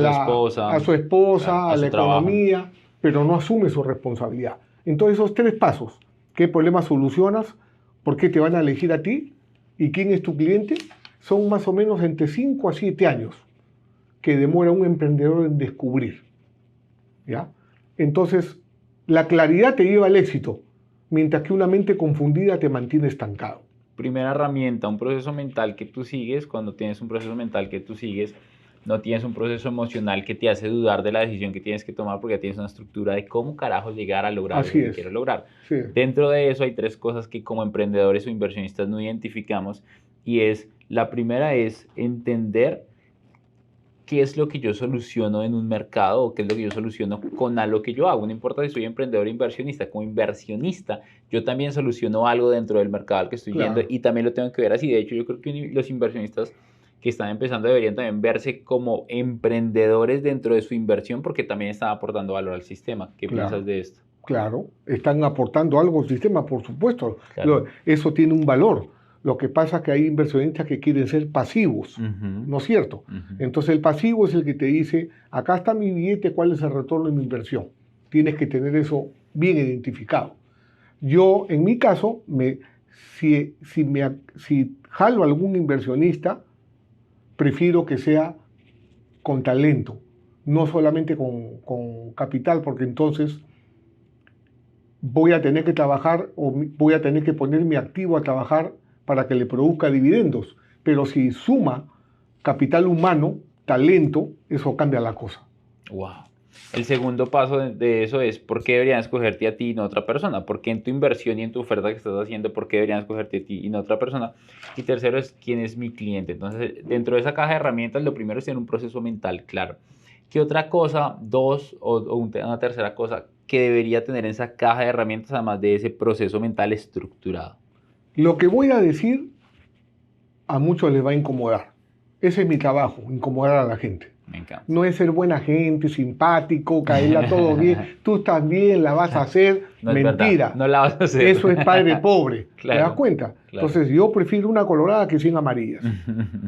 su esposa, a la economía, pero no asume su responsabilidad. Entonces, esos 3 pasos, ¿qué problema solucionas? ¿Por qué te van a elegir a ti? ¿Y quién es tu cliente? Son más o menos entre 5 a 7 años que demora un emprendedor en descubrir. ¿Ya? Entonces, la claridad te lleva al éxito, mientras que una mente confundida te mantiene estancado. Primera herramienta, un proceso mental que tú sigues. Cuando tienes un proceso mental que tú sigues, no tienes un proceso emocional que te hace dudar de la decisión que tienes que tomar porque tienes una estructura de cómo carajos llegar a lograr lo que quiero lograr. Sí. Dentro de eso hay 3 cosas que como emprendedores o inversionistas no identificamos y la primera es entender qué es lo que yo soluciono en un mercado o qué es lo que yo soluciono con algo que yo hago. No importa si soy emprendedor o inversionista. Como inversionista, yo también soluciono algo dentro del mercado al que estoy yendo y también lo tengo que ver así. De hecho, yo creo que los inversionistas que están empezando deberían también verse como emprendedores dentro de su inversión porque también están aportando valor al sistema. ¿Qué piensas de esto? Claro, están aportando algo al sistema, por supuesto. Claro. Eso tiene un valor. Lo que pasa es que hay inversionistas que quieren ser pasivos, ¿no es cierto? Entonces el pasivo es el que te dice, acá está mi billete, ¿cuál es el retorno de mi inversión? Tienes que tener eso bien identificado. Yo, en mi caso, si jalo a algún inversionista, prefiero que sea con talento, no solamente con capital, porque entonces voy a tener que trabajar o voy a tener que poner mi activo a trabajar para que le produzca dividendos. Pero si suma capital humano, talento, eso cambia la cosa. Wow. El segundo paso de eso es ¿por qué deberían escogerte a ti y no a otra persona? ¿Por qué en tu inversión y en tu oferta que estás haciendo, por qué deberían escogerte a ti y no a otra persona? Y tercero es ¿quién es mi cliente? Entonces, dentro de esa caja de herramientas, lo primero es tener un proceso mental claro. ¿Qué otra cosa, una tercera cosa que debería tener en esa caja de herramientas además de ese proceso mental estructurado? Lo que voy a decir a muchos les va a incomodar. Ese es mi trabajo, incomodar a la gente. Me encanta. No es ser buena gente, simpático, caerla todo bien. Tú estás bien, la vas a hacer. No mentira. No la vas a hacer. Eso es padre pobre. Claro, ¿te das cuenta? Claro. Entonces yo prefiero una colorada que 100 amarillas.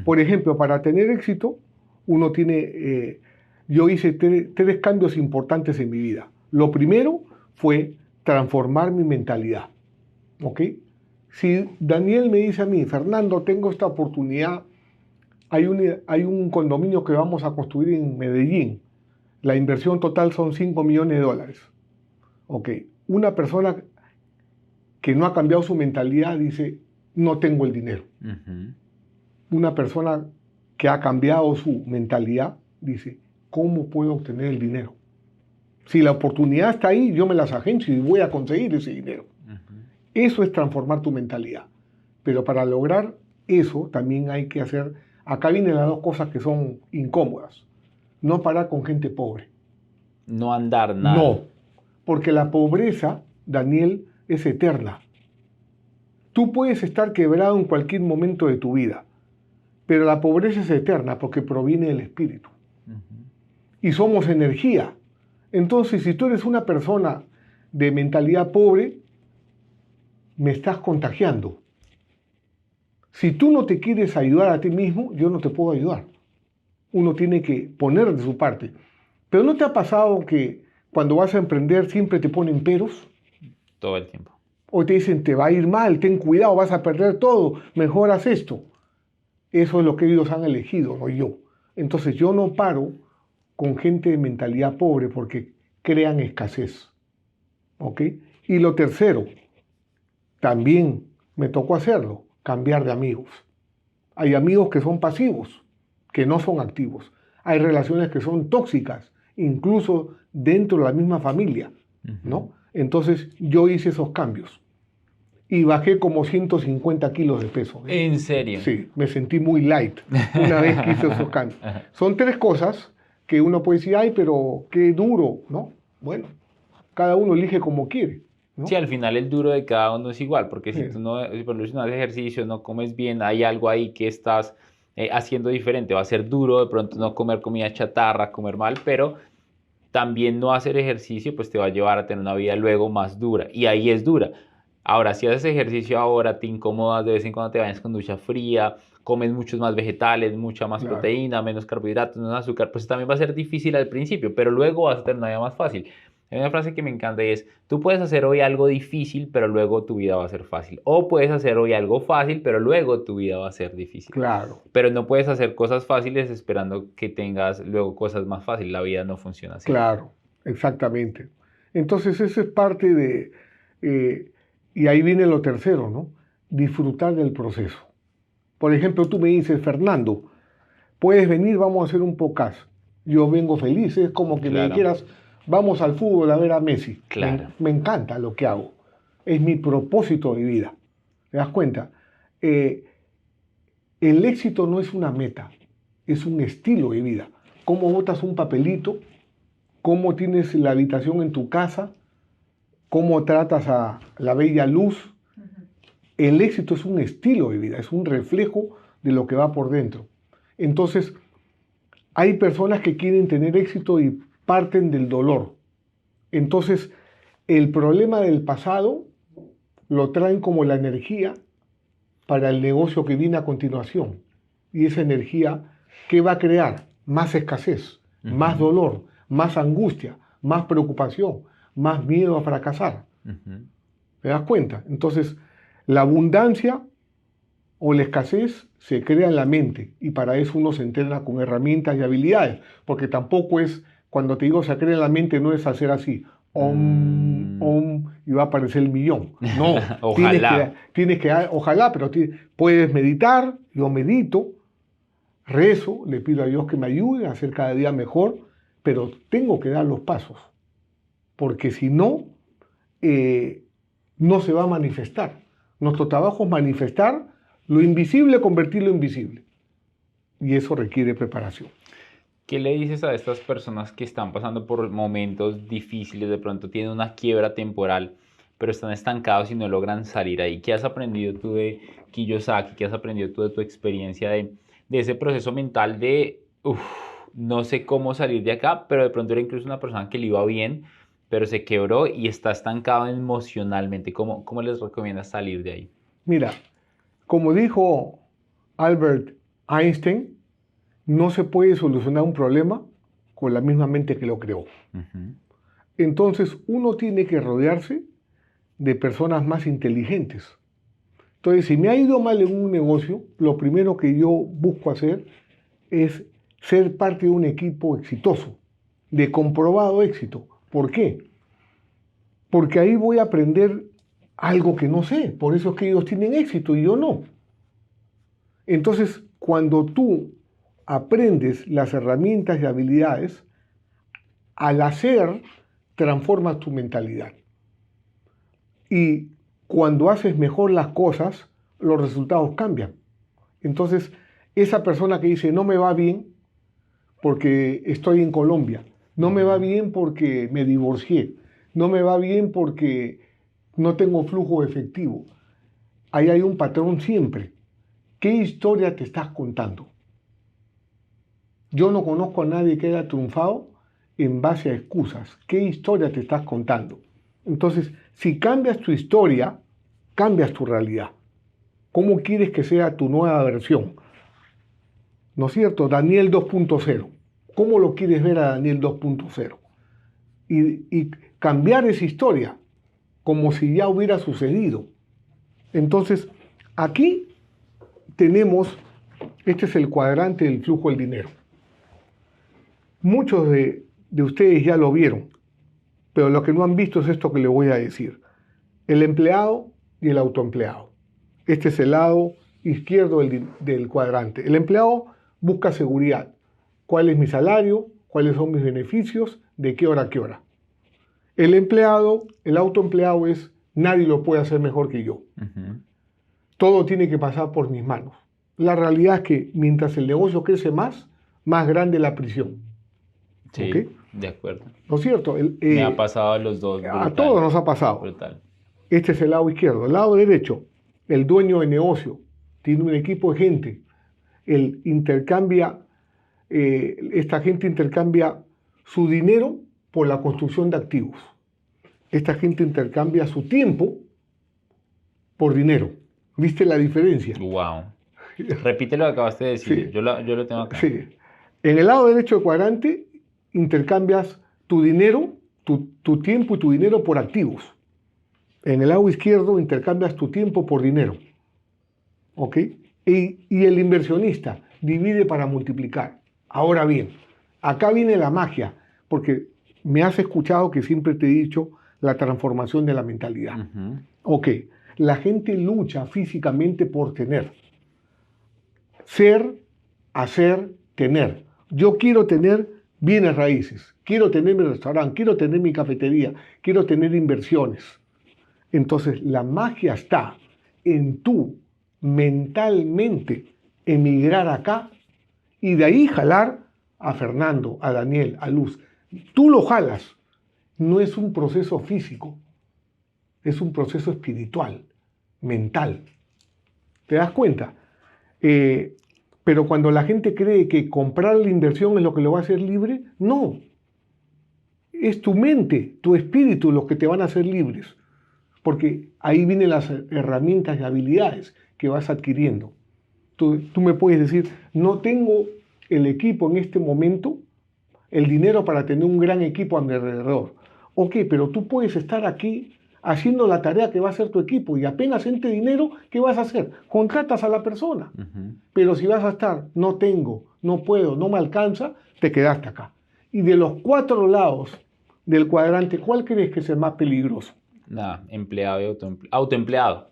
Por ejemplo, para tener éxito, uno tiene... yo hice 3 cambios importantes en mi vida. Lo primero fue transformar mi mentalidad. ¿Ok? Si Daniel me dice a mí, Fernando, tengo esta oportunidad, hay un condominio que vamos a construir en Medellín, la inversión total son $5 millones. Ok, una persona que no ha cambiado su mentalidad dice, no tengo el dinero. Una persona que ha cambiado su mentalidad dice, ¿cómo puedo obtener el dinero? Si la oportunidad está ahí, yo me las agencio y voy a conseguir ese dinero. Eso es transformar tu mentalidad. Pero para lograr eso también hay que hacer... Acá vienen las 2 cosas que son incómodas. No parar con gente pobre. No andar nada. No, porque la pobreza, Daniel, es eterna. Tú puedes estar quebrado en cualquier momento de tu vida, pero la pobreza es eterna porque proviene del espíritu. Y somos energía. Entonces, si tú eres una persona de mentalidad pobre, me estás contagiando. Si tú no te quieres ayudar a ti mismo, yo no te puedo ayudar. Uno tiene que poner de su parte. Pero ¿no te ha pasado que cuando vas a emprender siempre te ponen peros? Todo el tiempo. O te dicen, te va a ir mal, ten cuidado, vas a perder todo, mejor haz esto. Eso es lo que ellos han elegido, no yo. Entonces yo no paro con gente de mentalidad pobre porque crean escasez. ¿Ok? Y lo tercero, también me tocó hacerlo, cambiar de amigos. Hay amigos que son pasivos, que no son activos. Hay relaciones que son tóxicas, incluso dentro de la misma familia, ¿no? Entonces yo hice esos cambios y bajé como 150 kilos de peso. ¿En serio? Sí, me sentí muy light una vez que hice esos cambios. Son tres cosas que uno puede decir, ay, pero qué duro, ¿no? Bueno, cada uno elige como quiere, ¿no? Sí, al final el duro de cada uno es igual, porque si Sí. tú no, si por ejemplo, no haces ejercicio, no comes bien, hay algo ahí que estás haciendo diferente. Va a ser duro de pronto no comer comida chatarra, comer mal, pero también no hacer ejercicio pues te va a llevar a tener una vida luego más dura, y ahí es dura. Ahora, si haces ejercicio ahora, te incomodas de vez en cuando, te bañas con ducha fría, comes muchos más vegetales, mucha más Claro. proteína, menos carbohidratos, menos azúcar, pues también va a ser difícil al principio, pero luego vas a tener una vida más fácil. Hay una frase que me encanta y es, tú puedes hacer hoy algo difícil, pero luego tu vida va a ser fácil. O puedes hacer hoy algo fácil, pero luego tu vida va a ser difícil. Claro, Pero no puedes hacer cosas fáciles esperando que tengas luego cosas más fáciles. La vida no funciona así. claro, exactamente. Entonces eso es parte de, y ahí viene lo tercero, ¿no? Disfrutar del proceso. Por ejemplo, tú me dices, Fernando, puedes venir, vamos a hacer un podcast. Yo vengo feliz, es como que me Claro. dijeras, vamos al fútbol a ver a Messi. Claro. Me encanta lo que hago. Es mi propósito de vida. ¿Te das cuenta? El éxito no es una meta, es un estilo de vida. Cómo botas un papelito, cómo tienes la habitación en tu casa, cómo tratas a la bella luz. El éxito es un estilo de vida, es un reflejo de lo que va por dentro. Entonces, hay personas que quieren tener éxito y parten del dolor. Entonces, el problema del pasado lo traen como la energía para el negocio que viene a continuación. Y esa energía, ¿qué va a crear? Más escasez, más dolor, más angustia, más preocupación, más miedo a fracasar. ¿Te das cuenta? Entonces, la abundancia o la escasez se crea en la mente y para eso uno se entrena con herramientas y habilidades, porque tampoco es, cuando te digo se crea en la mente, no es hacer así, y va a aparecer el millón. No, Ojalá. ojalá, pero puedes meditar, yo medito, rezo, le pido a Dios que me ayude a hacer cada día mejor, pero tengo que dar los pasos, porque si no, no se va a manifestar. Nuestro trabajo es manifestar lo invisible, convertirlo en visible. Y eso requiere preparación. ¿Qué le dices a estas personas que están pasando por momentos difíciles, de pronto tienen una quiebra temporal, pero están estancados y no logran salir ahí? ¿Qué has aprendido tú de Kiyosaki? ¿Qué has aprendido tú de tu experiencia de ese proceso mental de, no sé cómo salir de acá, pero de pronto era incluso una persona que le iba bien, pero se quebró y está estancado emocionalmente? ¿Cómo les recomiendas salir de ahí? Mira, como dijo Albert Einstein, no se puede solucionar un problema con la misma mente que lo creó. Entonces, uno tiene que rodearse de personas más inteligentes. Entonces, si me ha ido mal en un negocio, lo primero que yo busco hacer es ser parte de un equipo exitoso, de comprobado éxito. ¿Por qué? Porque ahí voy a aprender algo que no sé. Por eso es que ellos tienen éxito y yo no. Entonces, cuando tú aprendes las herramientas y habilidades, al hacer, transformas tu mentalidad. Y cuando haces mejor las cosas, los resultados cambian. Entonces, esa persona que dice, no me va bien porque estoy en Colombia, no me va bien porque me divorcié, no me va bien porque no tengo flujo efectivo. Ahí hay un patrón siempre. ¿Qué historia te estás contando? Yo no conozco a nadie que haya triunfado en base a excusas. ¿Qué historia te estás contando? Entonces, si cambias tu historia, cambias tu realidad. ¿Cómo quieres que sea tu nueva versión? ¿No es cierto? Daniel 2.0. ¿Cómo lo quieres ver a Daniel 2.0? Y cambiar esa historia como si ya hubiera sucedido. Entonces, aquí tenemos Este es el cuadrante del flujo del dinero. Muchos de ustedes ya lo vieron, pero lo que no han visto es esto que les voy a decir. El empleado y el autoempleado. Este es el lado izquierdo del cuadrante. El empleado busca seguridad. ¿Cuál es mi salario? ¿Cuáles son mis beneficios? ¿De qué hora a qué hora? El empleado, el autoempleado es, nadie lo puede hacer mejor que yo. Todo tiene que pasar por mis manos. La realidad es que mientras el negocio crece más grande la prisión. Sí, ¿Okay? De acuerdo. ¿No es cierto? Me ha pasado a los dos. A todos nos ha pasado. Brutal. Este es el lado izquierdo. El lado derecho, el dueño de negocio tiene un equipo de gente. Esta gente intercambia su dinero por la construcción de activos. Esta gente intercambia su tiempo por dinero. ¿Viste la diferencia? Wow. Repite lo que acabaste de decir. Sí. Yo lo tengo acá. Sí. En el lado derecho del cuadrante intercambias tu dinero, tu tiempo y tu dinero por activos. En el lado izquierdo intercambias tu tiempo por dinero. ¿Ok? Y el inversionista divide para multiplicar. Ahora bien, acá viene la magia, porque me has escuchado que siempre te he dicho la transformación de la mentalidad. Ok, la gente lucha físicamente por tener. Ser, hacer, tener. Yo quiero tener bienes raíces, quiero tener mi restaurante, quiero tener mi cafetería, quiero tener inversiones. Entonces la magia está en tú mentalmente emigrar acá y de ahí jalar a Fernando, a Daniel, a Luz. Tú lo jalas. No es un proceso físico, es un proceso espiritual, mental. ¿Te das cuenta? Pero cuando la gente cree que comprar la inversión es lo que lo va a hacer libre, no. Es tu mente, tu espíritu los que te van a hacer libres. Porque ahí vienen las herramientas y habilidades que vas adquiriendo. Tú me puedes decir, no tengo el equipo en este momento, el dinero para tener un gran equipo a mi alrededor. Ok, pero tú puedes estar aquí haciendo la tarea que va a hacer tu equipo y apenas entre dinero, ¿qué vas a hacer? Contratas a la persona. Pero si vas a estar, no tengo, no puedo, no me alcanza, te quedaste acá. Y de los 4 lados del cuadrante, ¿cuál crees que es el más peligroso? Nada, empleado y autoempleado.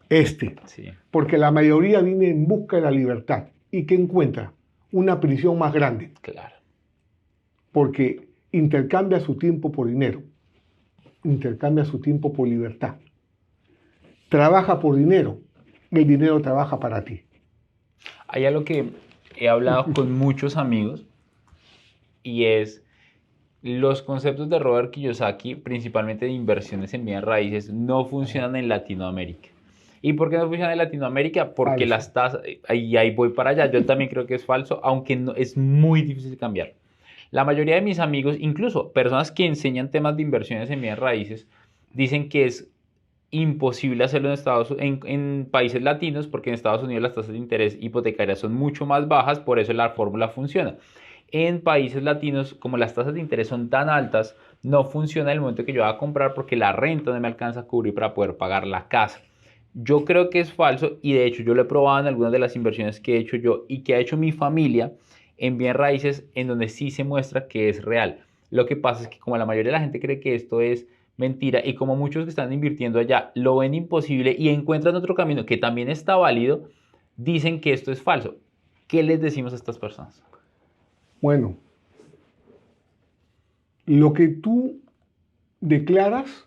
Sí. Porque la mayoría viene en busca de la libertad. ¿Y qué encuentra? Una prisión más grande. Claro. Porque intercambia su tiempo por dinero. Intercambia su tiempo por libertad. Trabaja por dinero. El dinero trabaja para ti. Hay algo que he hablado con muchos amigos y es los conceptos de Robert Kiyosaki, principalmente de inversiones en bienes raíces, no funcionan en Latinoamérica. ¿Y por qué no funcionan en Latinoamérica? Porque las tasas, y ahí voy para allá, yo también creo que es falso, aunque no, es muy difícil cambiar. La mayoría de mis amigos, incluso personas que enseñan temas de inversiones en bienes raíces, dicen que es imposible hacerlo en países latinos, porque en Estados Unidos las tasas de interés hipotecarias son mucho más bajas, por eso la fórmula funciona. En países latinos, como las tasas de interés son tan altas, no funciona en el momento que yo voy a comprar porque la renta no me alcanza a cubrir para poder pagar la casa. Yo creo que es falso y de hecho yo lo he probado en algunas de las inversiones que he hecho yo y que ha hecho mi familia en bienes raíces, en donde sí se muestra que es real. Lo que pasa es que como la mayoría de la gente cree que esto es mentira y como muchos que están invirtiendo allá lo ven imposible y encuentran otro camino que también está válido, dicen que esto es falso. ¿Qué les decimos a estas personas? Bueno, lo que tú declaras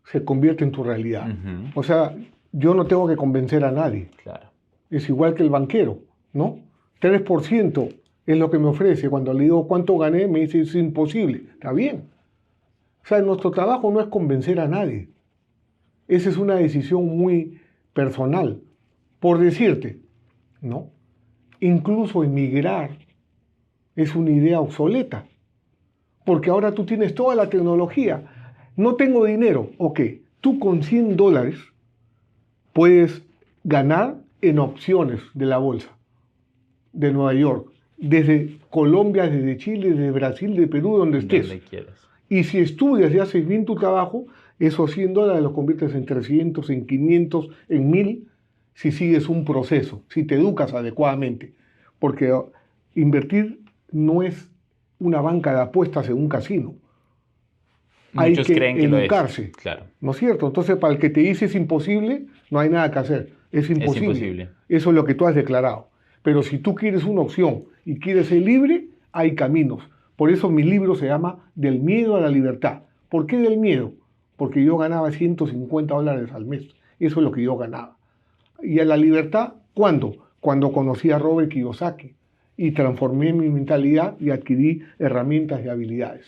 se convierte en tu realidad. O sea, yo no tengo que convencer a nadie. Claro. Es igual que el banquero, ¿no? 3% es lo que me ofrece. Cuando le digo cuánto gané, me dice es imposible. Está bien. O sea, nuestro trabajo no es convencer a nadie. Esa es una decisión muy personal. Por decirte, ¿no? Incluso emigrar es una idea obsoleta, porque ahora tú tienes toda la tecnología. No tengo dinero, ok, tú con $100 puedes ganar en opciones de la bolsa de Nueva York, desde Colombia, desde Chile, desde Brasil, de Perú, donde estés. Donde quieras. Y si estudias y haces bien tu trabajo, esos $100 los conviertes en 300, en 500, en 1000, si sigues un proceso, si te educas adecuadamente. porque invertir no es una banca de apuestas en un casino. Hay que creen que educarse, lo es. Claro. ¿no es cierto? Entonces, para el que te dice es imposible, no hay nada que hacer. Es imposible. Es imposible. Eso es lo que tú has declarado. Pero si tú quieres una opción y quieres ser libre, hay caminos. Por eso mi libro se llama Del miedo a la libertad. ¿Por qué del miedo? Porque yo ganaba $150 al mes. Eso es lo que yo ganaba. Y a la libertad, ¿cuándo? Cuando conocí a Robert Kiyosaki y transformé mi mentalidad y adquirí herramientas y habilidades.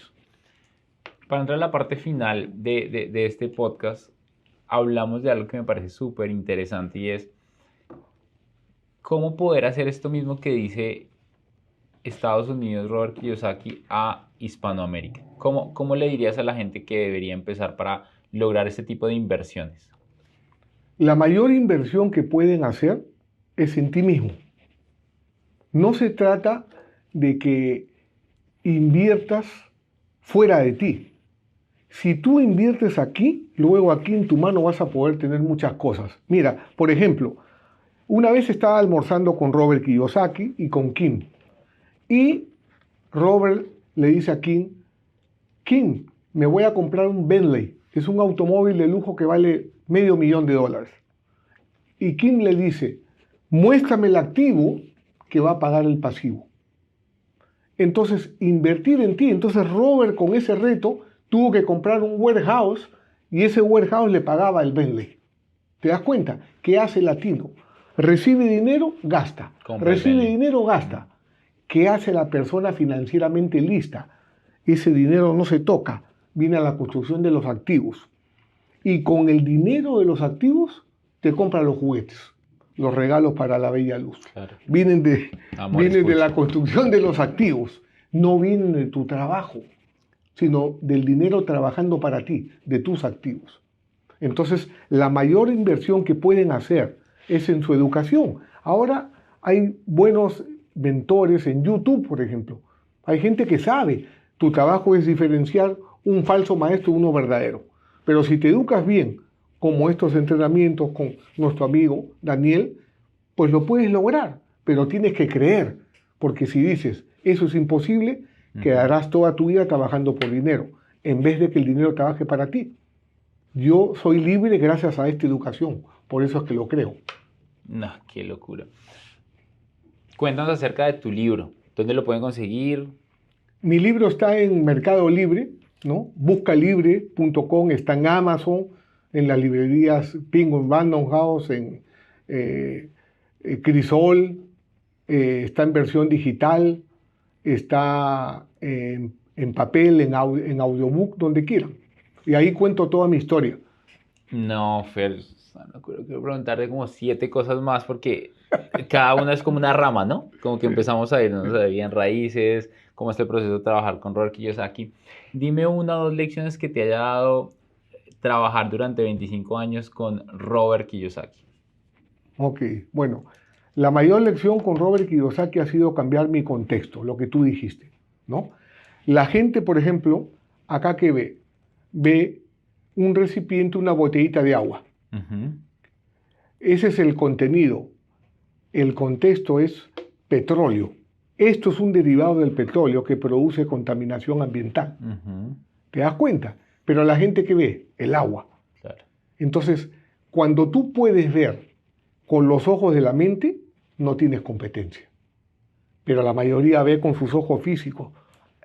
Para entrar a la parte final de este podcast, hablamos de algo que me parece súper interesante y es cómo poder hacer esto mismo que dice Estados Unidos, Robert Kiyosaki, a Hispanoamérica. ¿Cómo le dirías a la gente que debería empezar para lograr este tipo de inversiones? La mayor inversión que pueden hacer es en ti mismo. No se trata de que inviertas fuera de ti. Si tú inviertes aquí, luego aquí en tu mano vas a poder tener muchas cosas. Mira, por ejemplo, una vez estaba almorzando con Robert Kiyosaki y con Kim. Y Robert le dice a Kim, Kim, me voy a comprar un Bentley. Es un automóvil de lujo que vale $500,000. Y Kim le dice, muéstrame el activo que va a pagar el pasivo. Entonces, invertir en ti. Entonces, Robert con ese reto tuvo que comprar un warehouse y ese warehouse le pagaba el Bentley. ¿Te das cuenta? ¿Qué hace el latino? Recibe dinero, gasta. Recibe dinero, gasta. ¿Qué hace la persona financieramente lista? Ese dinero no se toca. Viene a la construcción de los activos. Y con el dinero de los activos te compra los juguetes, los regalos para la bella luz. Claro. Vienen de la construcción de los activos. No vienen de tu trabajo, sino del dinero trabajando para ti, de tus activos. Entonces, la mayor inversión que pueden hacer es en su educación. Ahora hay buenos mentores en YouTube, por ejemplo. Hay gente que sabe. Tu trabajo es diferenciar un falso maestro de uno verdadero. Pero si te educas bien, como estos entrenamientos con nuestro amigo Daniel, pues lo puedes lograr. Pero tienes que creer. Porque si dices, eso es imposible, quedarás toda tu vida trabajando por dinero, en vez de que el dinero trabaje para ti. Yo soy libre gracias a esta educación, por eso es que lo creo. No, qué locura. Cuéntanos acerca de tu libro. ¿Dónde lo pueden conseguir? Mi libro está en Mercado Libre, ¿no? Buscalibre.com, está en Amazon, en las librerías Penguin Random House, en Crisol, está en versión digital, está en papel, en audiobook, donde quieran. Y ahí cuento toda mi historia. No, Fer, no quiero preguntarte como 7 cosas más porque cada una es como una rama, ¿no? Como que empezamos a irnos de bien raíces, cómo es el proceso de trabajar con Robert Kiyosaki. Dime 1 o 2 lecciones que te haya dado trabajar durante 25 años con Robert Kiyosaki. Ok, bueno, la mayor lección con Robert Kiyosaki ha sido cambiar mi contexto, lo que tú dijiste, ¿no? La gente, por ejemplo, acá que ve un recipiente, una botellita de agua. Ese es el contenido. El contexto es petróleo. Esto es un derivado del petróleo que produce contaminación ambiental. ¿Te das cuenta? Pero la gente que ve el agua. Claro. Entonces, cuando tú puedes ver con los ojos de la mente, no tienes competencia. Pero la mayoría ve con sus ojos físicos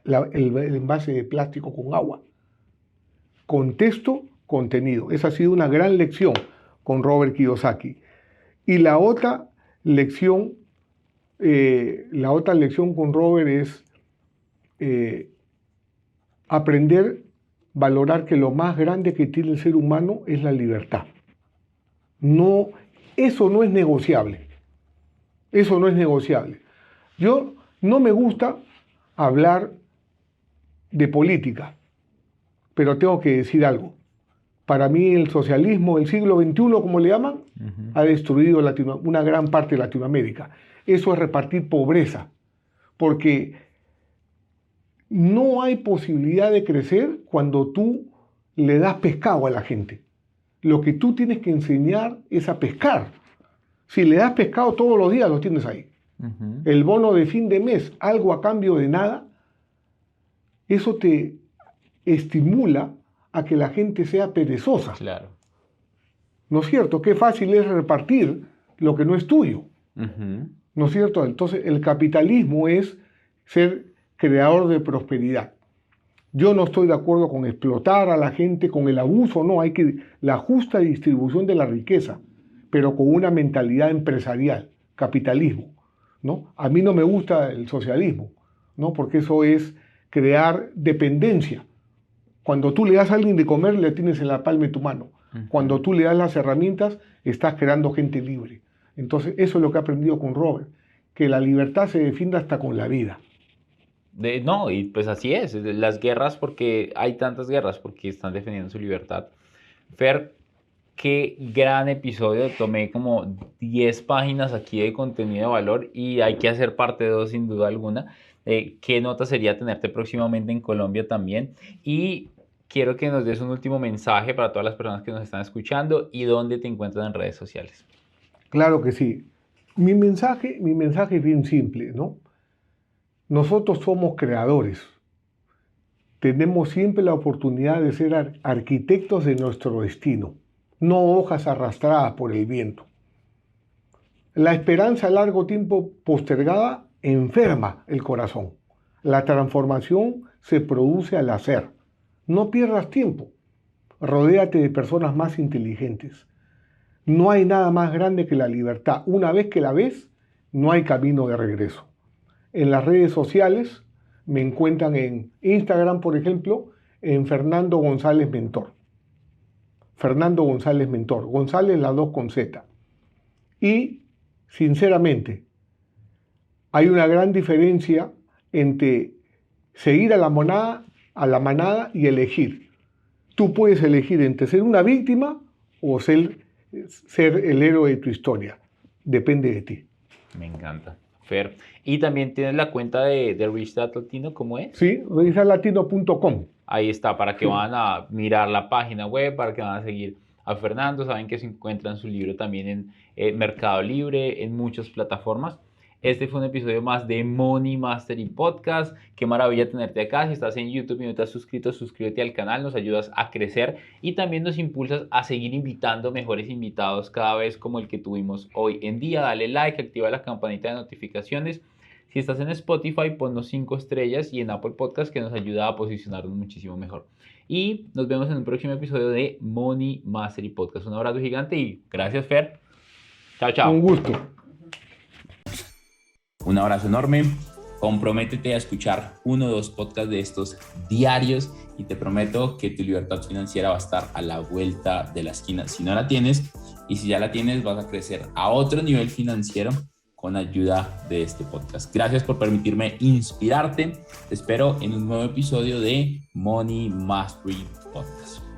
el envase de plástico con agua. Contexto, contenido. Esa ha sido una gran lección con Robert Kiyosaki. Y la otra lección con Robert es aprender, valorar que lo más grande que tiene el ser humano es la libertad. No, eso no es negociable. Eso no es negociable. Yo no me gusta hablar de política, pero tengo que decir algo. Para mí el socialismo del siglo XXI, como le llaman, ha destruido una gran parte de Latinoamérica. Eso es repartir pobreza, porque no hay posibilidad de crecer cuando tú le das pescado a la gente. Lo que tú tienes que enseñar es a pescar. Si le das pescado todos los días, lo tienes ahí. El bono de fin de mes, algo a cambio de nada, eso te estimula a que la gente sea perezosa. Claro. ¿No es cierto? Qué fácil es repartir lo que no es tuyo. ¿No es cierto? Entonces, el capitalismo es ser creador de prosperidad. Yo no estoy de acuerdo con explotar a la gente, con el abuso, no, hay que la justa distribución de la riqueza, pero con una mentalidad empresarial, capitalismo, ¿no? A mí no me gusta el socialismo, ¿no? Porque eso es crear dependencia. Cuando tú le das a alguien de comer, le tienes en la palma de tu mano. Cuando tú le das las herramientas, estás creando gente libre. Entonces, eso es lo que he aprendido con Robert, que la libertad se defiende hasta con la vida. No, y pues así es. Las guerras, porque hay tantas guerras, porque están defendiendo su libertad. Fer, qué gran episodio. Tomé como 10 páginas aquí de contenido de valor y hay que hacer parte 2 sin duda alguna. Qué nota sería tenerte próximamente en Colombia también. Y quiero que nos des un último mensaje para todas las personas que nos están escuchando y dónde te encuentran en redes sociales. Claro que sí. Mi mensaje es bien simple, ¿no? Nosotros somos creadores. Tenemos siempre la oportunidad de ser arquitectos de nuestro destino, no hojas arrastradas por el viento. La esperanza a largo tiempo postergada enferma el corazón. La transformación se produce al hacer. No pierdas tiempo. Rodéate de personas más inteligentes. No hay nada más grande que la libertad. Una vez que la ves, no hay camino de regreso. En las redes sociales me encuentran en Instagram, por ejemplo, en Fernando González Mentor. Fernando González Mentor. González las 2 con Z. Y, sinceramente, hay una gran diferencia entre seguir a la manada y elegir. Tú puedes elegir entre ser una víctima o ser el héroe de tu historia. Depende de ti. Me encanta. Fer. Y también tienes la cuenta de Rich Dad Latino, ¿cómo es? Sí, richdadlatino.com. Ahí está, para que van a mirar la página web, para que van a seguir a Fernando. Saben que se encuentran su libro también en Mercado Libre, en muchas plataformas. Este fue un episodio más de Money Mastery Podcast. Qué maravilla tenerte acá. Si estás en YouTube y no te has suscrito, suscríbete al canal. Nos ayudas a crecer y también nos impulsas a seguir invitando mejores invitados cada vez como el que tuvimos hoy en día. Dale like, activa la campanita de notificaciones. Si estás en Spotify, ponnos 5 estrellas y en Apple Podcast, que nos ayuda a posicionarnos muchísimo mejor. Y nos vemos en un próximo episodio de Money Mastery Podcast. Un abrazo gigante y gracias, Fer. Chao, chao. Un gusto. Un abrazo enorme. Comprométete a escuchar 1 o 2 podcasts de estos diarios y te prometo que tu libertad financiera va a estar a la vuelta de la esquina. Si no la tienes y si ya la tienes, vas a crecer a otro nivel financiero con ayuda de este podcast. Gracias por permitirme inspirarte. Te espero en un nuevo episodio de Money Mastery Podcast.